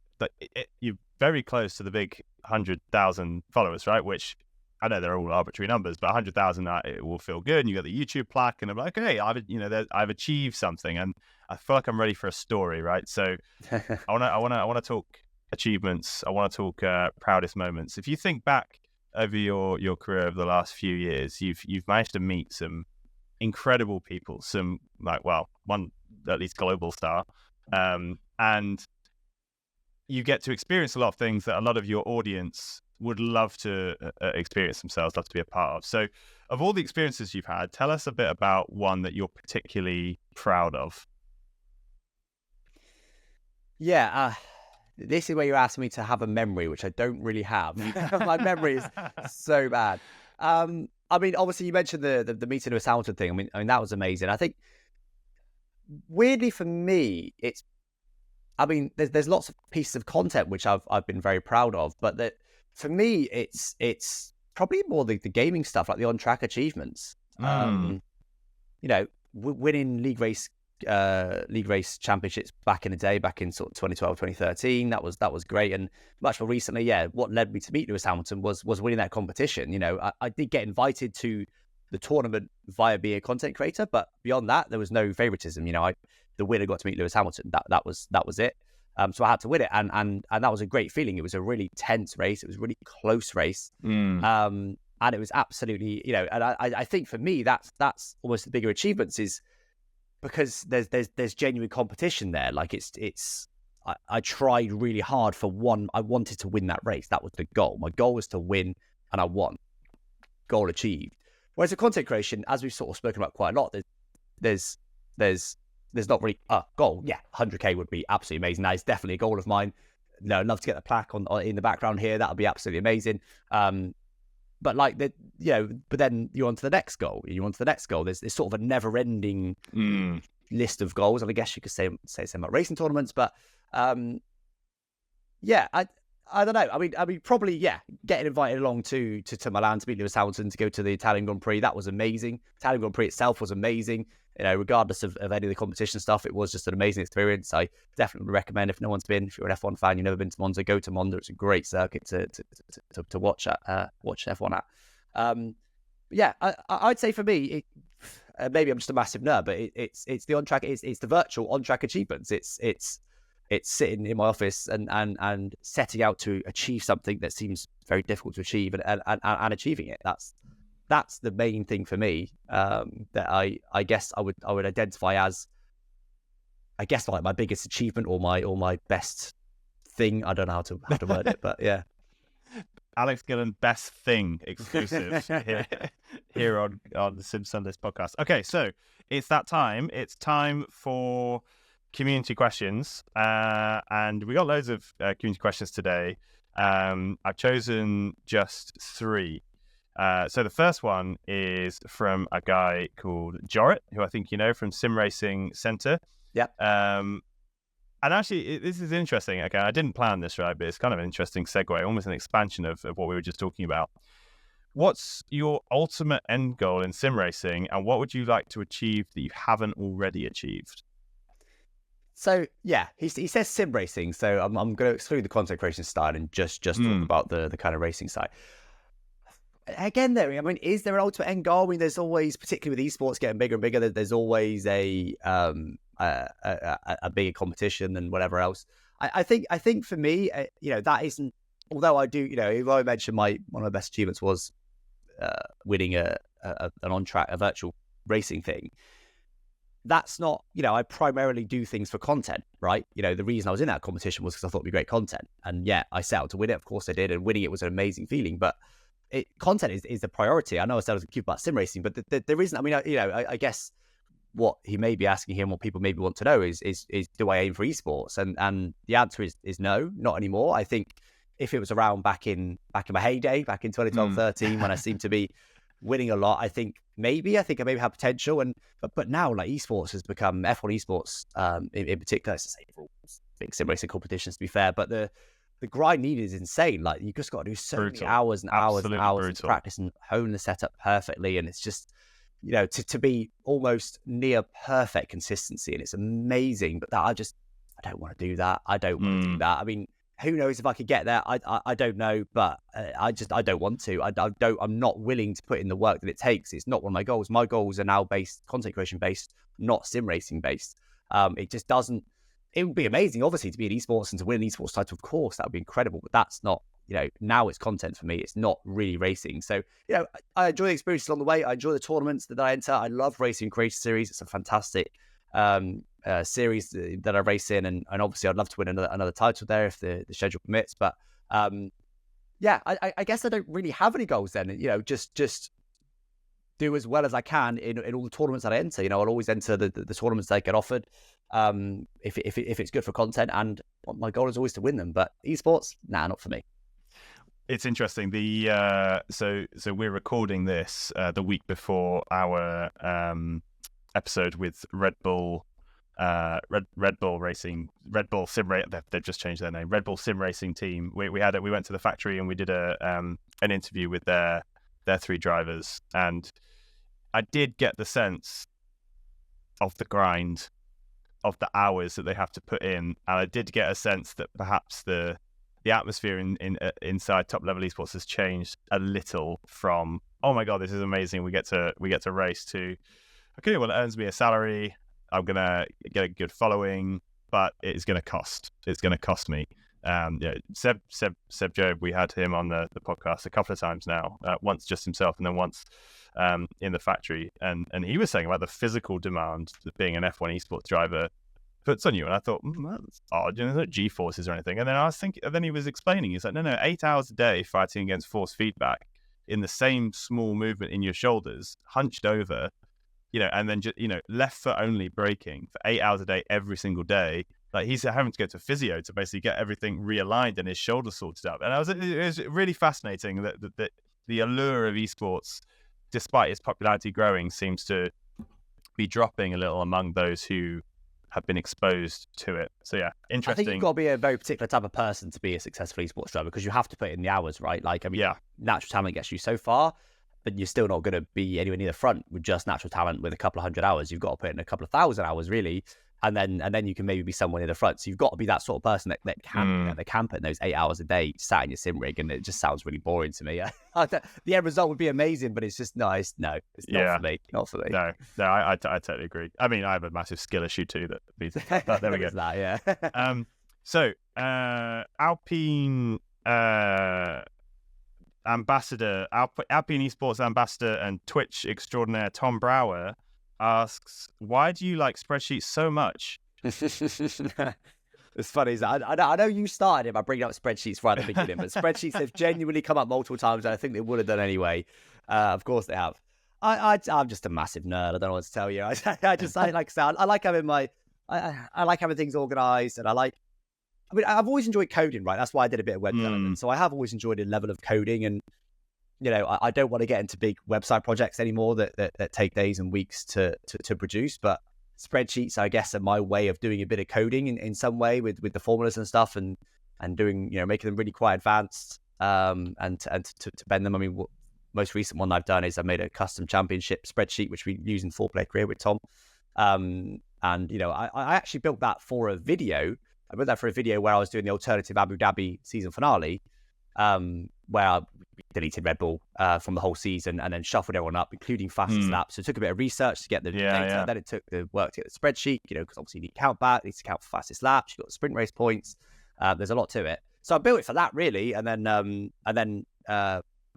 you're very close to the big 100,000 followers, right? Which I know they're all arbitrary numbers, but 100,000 it will feel good. And you got the YouTube plaque, and I'm like, okay, I've achieved something, and I feel like I'm ready for a story, right? So I want to talk achievements. I want to talk proudest moments. If you think back over your career over the last few years, you've managed to meet some incredible people, some one at least global star, and you get to experience a lot of things that a lot of your audience would love to experience themselves, love to be a part of. So of all the experiences you've had, tell us a bit about one that you're particularly proud of. Yeah, this is where you're asking me to have a memory, which I don't really have. My memory is so bad. I mean, obviously you mentioned the meeting with Hamilton thing. I mean that was amazing. I think weirdly for me, there's lots of pieces of content which I've been very proud of, but that for me it's probably more the gaming stuff, like the on-track achievements. You know, winning league race championships back in the day, back in sort of 2012, 2013. That was great. And much more recently, what led me to meet Lewis Hamilton was winning that competition. You know, I did get invited to the tournament via being a content creator, but beyond that, there was no favoritism. You know, the winner got to meet Lewis Hamilton. That was it. So I had to win it, and that was a great feeling. It was a really tense race. It was a really close race. And it was absolutely, you know, and I think for me that's almost the bigger achievements, is because there's genuine competition there. Like I tried really hard for one. I wanted to win that race. That was the goal. My goal was to win, and I won. Goal achieved. Whereas the content creation, as we've sort of spoken about quite a lot, there's not really a goal. Yeah, 100K would be absolutely amazing. That is definitely a goal of mine. No, I'd love to get the plaque on in the background here. That would be absolutely amazing. But like but then you're on to the next goal. You're on to the next goal. There's sort of a never-ending list of goals, and I guess you could say same about racing tournaments. But I don't know. I mean, probably getting invited along to Milan to meet Lewis Hamilton, to go to the Italian Grand Prix. That was amazing. Italian Grand Prix itself was amazing. You know, regardless of any of the competition stuff, it was just an amazing experience. I definitely recommend, if no one's been, if you're an F1 fan, you've never been to Monza, go to Monza. It's a great circuit to watch F1 at. I'd say for me, maybe I'm just a massive nerd, but it's the on track. It's the virtual on track achievements. It's sitting in my office and setting out to achieve something that seems very difficult to achieve and achieving it. That's the main thing for me, that I guess I would identify as, I guess, like my biggest achievement or my best thing. I don't know how to word it, but yeah. Alex Gillen, best thing exclusive here on the Sim Sundays podcast. Okay, so it's that time. It's time for community questions, and we got loads of community questions today. I've chosen just 3. So the first one is from a guy called Jorrit, who I think you know from Sim Racing Center. Yep. And actually, this is interesting. Okay, I didn't plan this, right? But it's kind of an interesting segue, almost an expansion of what we were just talking about. What's your ultimate end goal in sim racing, and what would you like to achieve that you haven't already achieved? So yeah, he says sim racing. So I'm going to exclude the content creation side and just talk about the kind of racing side. Again, I mean, is there an ultimate end goal? I mean, there's always, particularly with esports getting bigger and bigger, there's always a bigger competition than whatever else. I think for me, that isn't. Although I do, although I mentioned one of my best achievements was winning an on track, a virtual racing thing. That's not, I primarily do things for content, right? The reason I was in that competition was because I thought it'd be great content, and I set out to win it. Of course, I did, and winning it was an amazing feeling. But content is the priority. I know I said I was cute about sim racing, but there isn't. I mean, I guess what he may be asking here, and what people maybe want to know is do I aim for esports? And the answer is no, not anymore. I think if it was around back in my heyday, back in 2012, 13, when I seemed to be winning a lot, I think I maybe have potential. But now, like, esports has become F1 esports in particular. It's the same for all big sim racing competitions, to be fair. But the grind needed is insane. Like you just got to do so many hours and hours and hours of practice and hone the setup perfectly. And it's just, to be almost near perfect consistency. And it's amazing. But I don't want to do that. I don't want to do that. I mean, who knows if I could get there? I don't know, but I don't want to. I'm not willing to put in the work that it takes. It's not one of my goals. My goals are now content creation based, not sim racing based. It just doesn't. It would be amazing, obviously, to be in esports and to win an esports title. Of course, that would be incredible. But that's not. Now it's content for me. It's not really racing. So I enjoy the experiences along the way. I enjoy the tournaments that I enter. I love racing Creator Series. It's a fantastic series that I race in, and obviously I'd love to win another title there if the schedule permits. But I guess I don't really have any goals then. Just do as well as I can in all the tournaments that I enter. I'll always enter the tournaments that I get offered if it's good for content, and my goal is always to win them. But esports, not for me. It's interesting. So we're recording this the week before our episode with Red Bull Racing, Red Bull Sim Racing. They've just changed their name. Red Bull Sim Racing team. We went to the factory and we did an interview with their 3 drivers, and I did get the sense of the grind, of the hours that they have to put in, and I did get a sense that perhaps the atmosphere inside top level esports has changed a little from, oh my god, this is amazing, we get to race, to, okay, well, it earns me a salary, I'm gonna get a good following, but it's gonna cost me. Seb Job, we had him on the podcast a couple of times now, once just himself and then once in the factory, and he was saying about the physical demand that being an F1 esports driver puts on you. And I thought, that's odd, there's no G-forces or anything. And then I was thinking, and then he was explaining, he's like, no, 8 hours a day fighting against force feedback in the same small movement in your shoulders, hunched over, and then just, left foot only braking for 8 hours a day every single day. Like, he's having to go to physio to basically get everything realigned and his shoulder sorted up. And it was really fascinating that the allure of esports, despite its popularity growing, seems to be dropping a little among those who have been exposed to it. So yeah, interesting. I think you've got to be a very particular type of person to be a successful esports driver, because you have to put in the hours, right? Like, I mean, natural talent gets you so far, but you're still not going to be anywhere near the front with just natural talent with a couple of 100 hours. You've got to put in a couple of 1,000 hours, really. And then you can maybe be someone in the front. So you've got to be that sort of person that can put in those 8 hours a day sat in your sim rig, and it just sounds really boring to me. The end result would be amazing, but it's just it's not for me. Not for me. No, I totally agree. I mean, I have a massive skill issue too but there we go. That, so Alpine ambassador, Alpine Esports ambassador and Twitch extraordinaire Tom Brower asks, why do you like spreadsheets so much? It's funny, I know you started it by bringing up spreadsheets right at the beginning, but spreadsheets have genuinely come up multiple times, and I think they would have done anyway. Of course they have. I'm just a massive nerd. I don't know what to tell you. I like having things organized, and I've always enjoyed coding, right? That's why I did a bit of web development. So I have always enjoyed a level of coding, and I don't want to get into big website projects anymore that take days and weeks to produce. But spreadsheets, I guess, are my way of doing a bit of coding in some way with the formulas and stuff, and doing, making them really quite advanced, and to bend them. I mean, most recent one I've done is I made a custom championship spreadsheet, which we use in 4-player career with Tom. I actually built that for a video. I built that for a video where I was doing the alternative Abu Dhabi season finale, where I deleted Red Bull from the whole season and then shuffled everyone up, including fastest laps. So it took a bit of research to get the data. Then it took the work to get the spreadsheet, because obviously you need to count back, you need to count for fastest laps, you've got the sprint race points. There's a lot to it. So I built it for that, really, and then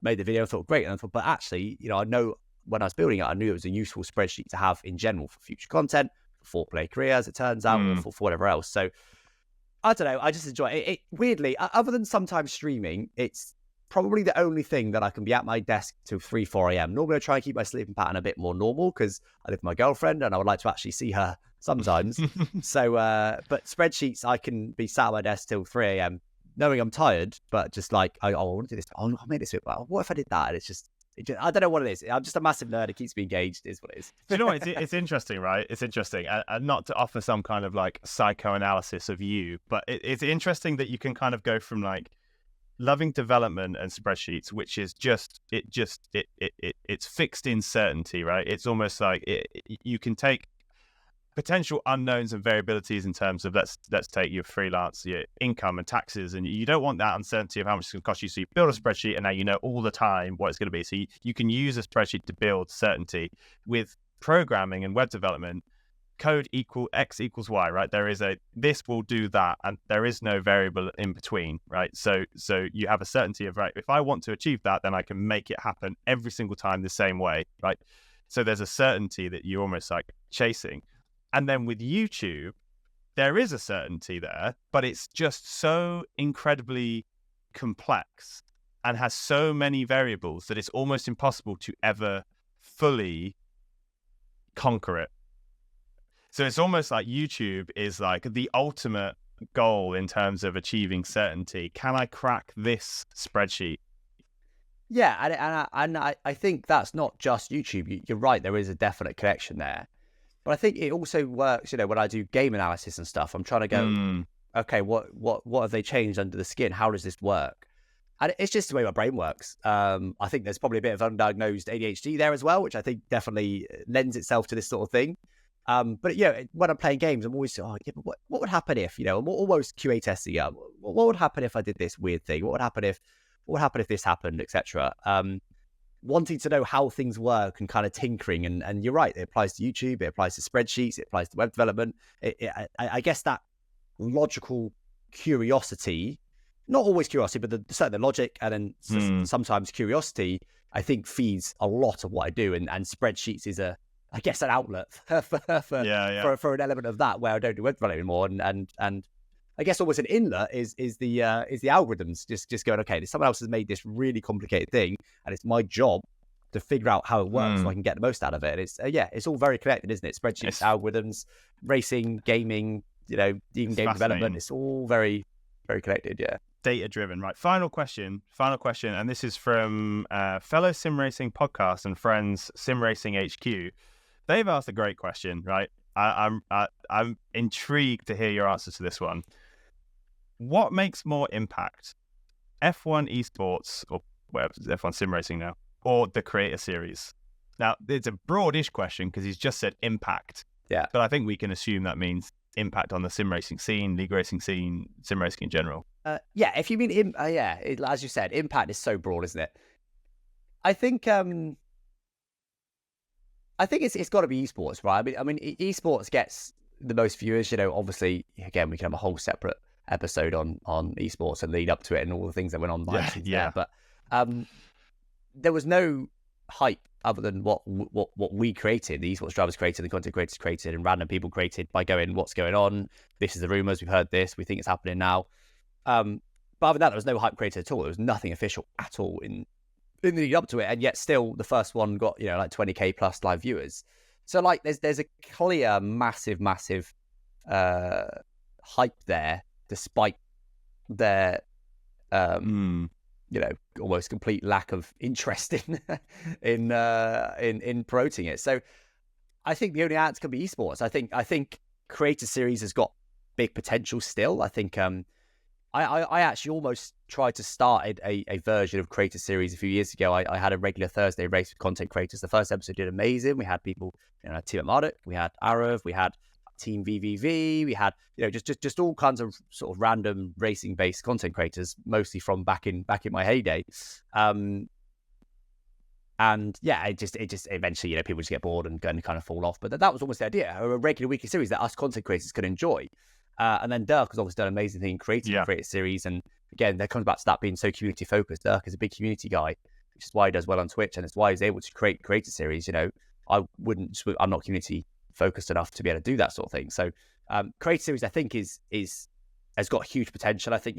made the video. I thought, great. And I thought, but actually, I know when I was building it, I knew it was a useful spreadsheet to have in general for future content, for 4-player career, as it turns out, or for whatever else. So I don't know. I just enjoy it. Weirdly, other than sometimes streaming, it's probably the only thing that I can be at my desk till 3, 4 a.m. Normally, I try and keep my sleeping pattern a bit more normal because I live with my girlfriend and I would like to actually see her sometimes. So, but spreadsheets, I can be sat at my desk till 3 a.m. knowing I'm tired, but just like, I want to do this. I'll make this. What if I did that? And it's just, I don't know what it is. I'm just a massive nerd. It keeps me engaged. Is what it is. Do you know what? It's interesting, right? It's interesting, and not to offer some kind of like psychoanalysis of you, but it's interesting that you can kind of go from like loving development and spreadsheets, which is it's fixed in certainty, right? It's almost like you can take potential unknowns and variabilities in terms of let's take your freelance, your income and taxes, and you don't want that uncertainty of how much it's going to cost you. So you build a spreadsheet, and now you know all the time what it's going to be. So you can use a spreadsheet to build certainty. With programming and web development, code equal X equals Y, right? This will do that, and there is no variable in between, right? So you have a certainty of, right, if I want to achieve that, then I can make it happen every single time the same way, right? So there's a certainty that you're almost like chasing. And then with YouTube, there is a certainty there, but it's just so incredibly complex and has so many variables that it's almost impossible to ever fully conquer it. So it's almost like YouTube is like the ultimate goal in terms of achieving certainty. Can I crack this spreadsheet? Yeah, and I think that's not just YouTube. You're right, there is a definite connection there. But I think it also works, when I do game analysis and stuff, I'm trying to go, okay, what have they changed under the skin? How does this work? And it's just the way my brain works. I think there's probably a bit of undiagnosed ADHD there as well, which I think definitely lends itself to this sort of thing. But when I'm playing games, I'm always, but what would happen if, I'm almost QA testing up. What would happen if I did this weird thing? What would happen if this happened, etc. Wanting to know how things work and kind of tinkering. And you're right, it applies to YouTube, it applies to spreadsheets, it applies to web development. I guess that logical curiosity, not always curiosity, but certainly the logic and then sometimes curiosity, I think feeds a lot of what I do. And spreadsheets is an outlet for an element of that where I don't do web development anymore. And I guess almost an inlet is the algorithms just going, okay, someone else has made this really complicated thing, and it's my job to figure out how it works so I can get the most out of it. And it's all very connected, isn't it? Spreadsheets, algorithms, racing, gaming, even game development. It's all very, very connected. Yeah. Data driven, right? Final question, and this is from fellow sim racing podcast and friends, Sim Racing HQ. They've asked a great question, right? I'm intrigued to hear your answer to this one. What makes more impact, F1 Esports, or whatever, F1 Sim Racing now, or the Creator Series? Now, it's a broadish question because he's just said impact. Yeah. But I think we can assume that means impact on the sim racing scene, league racing scene, sim racing in general. If you mean, as you said, impact is so broad, isn't it? I think it's got to be esports, right? I mean, esports gets the most viewers. Obviously, again, we can have a whole separate episode on esports and lead up to it and all the things that went on behind the scenes there. But there was no hype other than what we created, the esports drivers created, the content creators created, and random people created by going, what's going on? This is the rumors. We've heard this. We think it's happening now. But other than that, there was no hype created at all. There was nothing official at all in the lead up to it, and yet still the first one got like 20k plus live viewers. So like there's a clear massive hype there, despite their almost complete lack of interest in promoting it. So I think the only answer can be esports. I think Creator Series has got big potential still. I think I actually almost tried to start a version of Creator Series a few years ago. I had a regular Thursday race with content creators. The first episode did amazing. We had people, Team at Marduk, we had Arav, we had Team VVV, we had, just all kinds of sort of random racing based content creators, mostly from back in my heyday. And yeah, it just eventually, people just get bored and kind of fall off. But that was almost the idea, a regular weekly series that us content creators could enjoy. And then Dirk has obviously done an amazing thing in creating a Creator Series. And again, that comes back to that being so community focused. Dirk is a big community guy, which is why he does well on Twitch, and it's why he's able to create Creator Series. I'm not community focused enough to be able to do that sort of thing. So Creator Series, I think, has got huge potential. I think,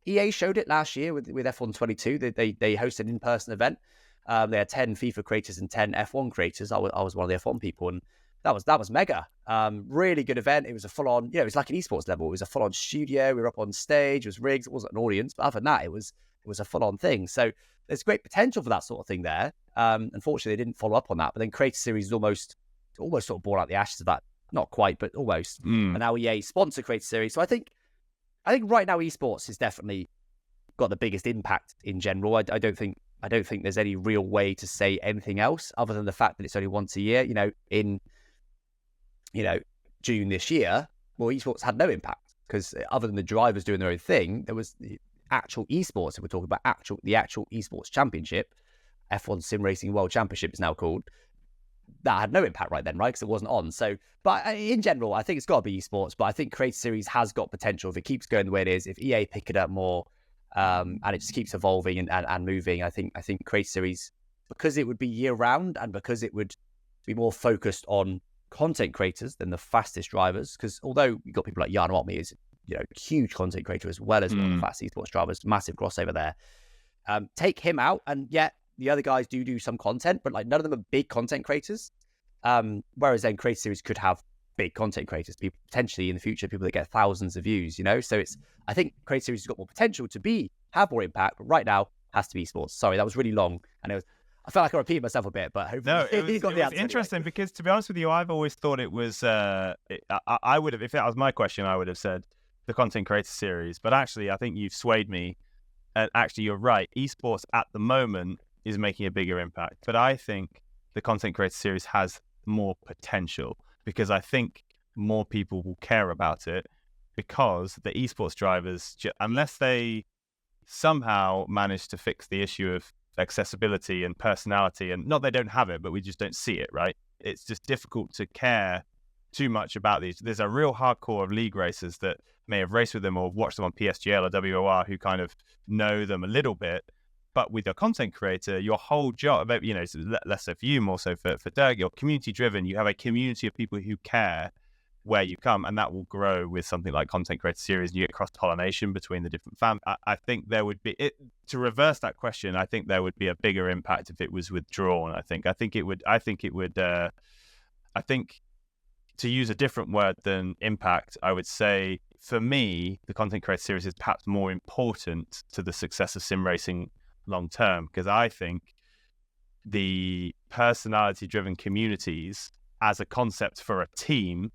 EA showed it last year with F1 22. They hosted an in-person event. They had 10 FIFA creators and 10 F1 creators. I was one of the F1 people, and that was mega. Really good event. It was a full-on, it was like an esports level. It was a full-on studio. We were up on stage. It was rigs. It wasn't an audience, but other than that, it was was a full-on thing. So there's great potential for that sort of thing there. Unfortunately, they didn't follow up on that. But then Creator Series is almost sort of born out the ashes of that. Not quite, but almost. And now EA sponsor Creator Series. So I think right now esports has definitely got the biggest impact in general. I don't think there's any real way to say anything else other than the fact that it's only once a year. In June this year, well, esports had no impact because other than the drivers doing their own thing, there was the actual esports. If we're talking about the actual esports championship, F1 Sim Racing World Championship is now called. That had no impact right then, right? Because it wasn't on. So, but in general, I think it's got to be esports. But I think Creator Series has got potential if it keeps going the way it is. If EA pick it up more, and it just keeps evolving and moving, I think Creator Series, because it would be year round and because it would be more focused on content creators than the fastest drivers. Because although you've got people like Jan Watme is huge content creator as well as one of the fast esports drivers, massive crossover there. Take him out, and yet the other guys do some content, but like none of them are big content creators. Whereas then Creator Series could have big content creators, people potentially in the future, people that get thousands of views, So I think Creator Series has got more potential to have more impact, but right now has to be esports. Sorry, that was really long, and I felt like I repeated myself a bit, but hopefully it was interesting anyway. Because to be honest with you, I've always thought it was. I would have, if that was my question, I would have said the Content Creator Series. But actually, I think you've swayed me. Actually, you're right. Esports at the moment is making a bigger impact, but I think the Content Creator Series has more potential because I think more people will care about it because the esports drivers, unless they somehow manage to fix the issue of accessibility and personality, and not they don't have it, but we just don't see it, right? It's just difficult to care too much about these. There's a real hardcore of league racers that may have raced with them or watched them on PSGL or WOR who kind of know them a little bit. But with your content creator, your whole job, less so for you, more so for Dirk, you're community driven. You have a community of people who care where you come, and that will grow with something like Content Creator Series, and you get cross-pollination between the different fans. I think there would be, to reverse that question, I think there would be a bigger impact if it was withdrawn. I think to use a different word than impact, I would say, for me, the Content Creator Series is perhaps more important to the success of sim racing long term, because I think the personality-driven communities as a concept for a team,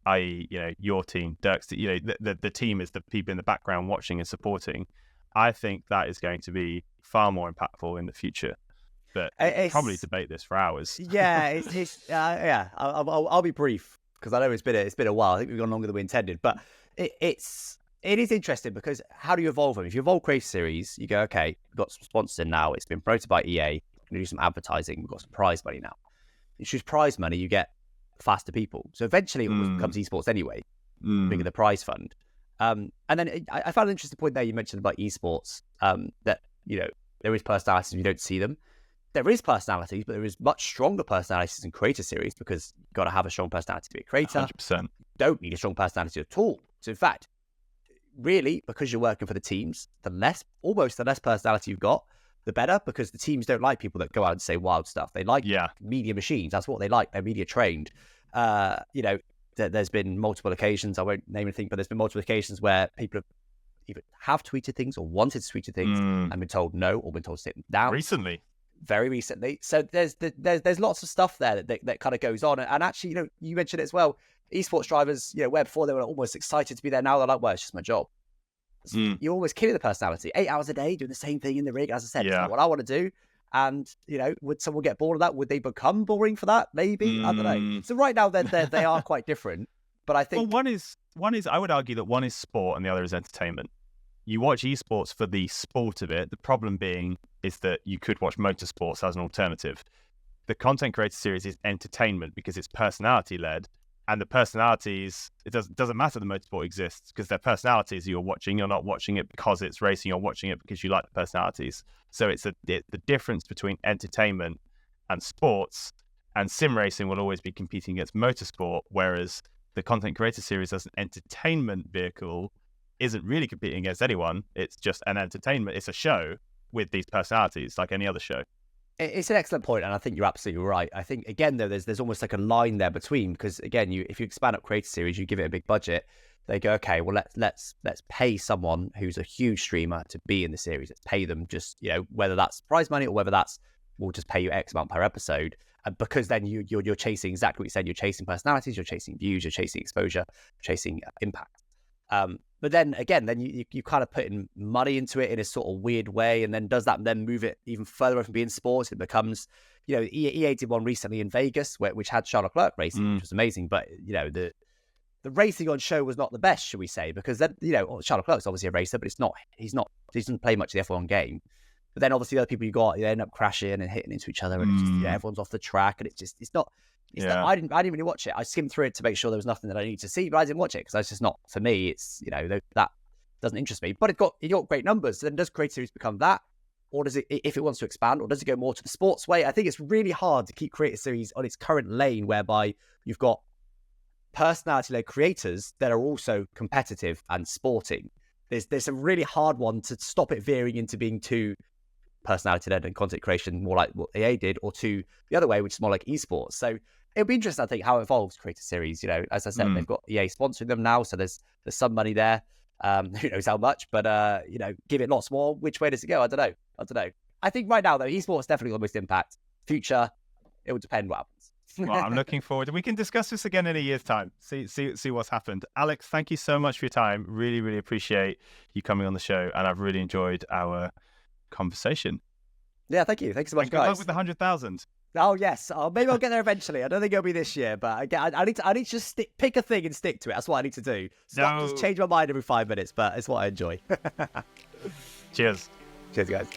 i.e., your team, Dirk's, the team is the people in the background watching and supporting. I think that is going to be far more impactful in the future. But probably debate this for hours. Yeah, I'll be brief because I know it's been a while. I think we've gone longer than we intended, but it is interesting because how do you evolve them? If you evolve Creator Series, you go, okay, we've got some sponsors in now. It's been promoted by EA. We're going to do some advertising. We've got some prize money now. You choose prize money, you get faster people. So eventually it almost becomes esports anyway, bigger the prize fund. And then I found an interesting point there you mentioned about esports, that, there is personalities, you don't see them. There is personalities, but there is much stronger personalities in Creator Series because you've got to have a strong personality to be a creator. 100%. You don't need a strong personality at all. So in fact, really, because you're working for the teams, the less personality you've got, the better, because the teams don't like people that go out and say wild stuff. They like media machines. That's what they like. They're media trained. There's been multiple occasions, I won't name anything, but there's been multiple occasions where people have either tweeted things or wanted to tweet things and been told no or been told to sit down. Very recently. So there's lots of stuff there that kind of goes on. And actually, you mentioned it as well. Esports drivers, where before they were almost excited to be there, now they're like, well, it's just my job. You're always killing the personality. 8 hours a day doing the same thing in the rig. As I said, it's not what I want to do. And would someone get bored of that? Would they become boring for that? Maybe. I don't know. So right now they are quite different. But I think one is I would argue that one is sport and the other is entertainment. You watch esports for the sport of it. The problem being is that you could watch motorsports as an alternative. The Content Creator Series is entertainment because it's personality led. And the personalities, it doesn't matter the motorsport exists because they're personalities you're watching. You're not watching it because it's racing. You're watching it because you like the personalities. So it's the difference between entertainment and sports, and sim racing will always be competing against motorsport, whereas the Content Creator Series as an entertainment vehicle isn't really competing against anyone. It's just an entertainment. It's a show with these personalities like any other show. It's an excellent point, and I think you're absolutely right. I think again though, there's almost like a line there between, because again, if you expand up Creator Series, you give it a big budget. They go, okay, well let's pay someone who's a huge streamer to be in the series. Let's pay them just, whether that's prize money or whether that's we'll just pay you X amount per episode, because then you're chasing exactly what you said. You're chasing personalities, you're chasing views, you're chasing exposure, chasing impact. But then again, you kind of put in money into it in a sort of weird way, and then does that then move it even further away from being sports? It becomes, EA did one recently in Vegas which had Charlotte Clerk racing, which was amazing, but the racing on show was not the best, should we say? Because then Charlotte Clerk's obviously a racer, but he doesn't play much of the F1 game. But then obviously the other people you got, they end up crashing and hitting into each other, and it's just, everyone's off the track, and it's not. I didn't really watch it. I skimmed through it to make sure there was nothing that I needed to see, but I didn't watch it because that's just not for me. It's that doesn't interest me. But it got great numbers. So then does Creator Series become that, or does it, if it wants to expand, or does it go more to the sports way? I think it's really hard to keep Creator Series on its current lane, whereby you've got personality-led creators that are also competitive and sporting. There's a really hard one to stop it veering into being too personality-led and content creation, more like what EA did, or to the other way, which is more like esports. So it'll be interesting, I think, how it evolves Creator Series. As I said, they've got EA sponsoring them now, so there's some money there. Who knows how much, but give it lots more. Which way does it go? I don't know. I think right now though, esports definitely got the most impact. Future, it will depend what happens. Well, I'm looking forward to. We can discuss this again in a year's time. See what's happened. Alex, thank you so much for your time. Really, really appreciate you coming on the show, and I've really enjoyed our conversation. Yeah, thank you. Thanks so much, and guys. Good luck with the 100,000. Oh yes, maybe I'll get there eventually. I don't think it'll be this year, but I need to just pick a thing and stick to it. That's what I need to do. Just change my mind every 5 minutes, but it's what I enjoy. Cheers, guys.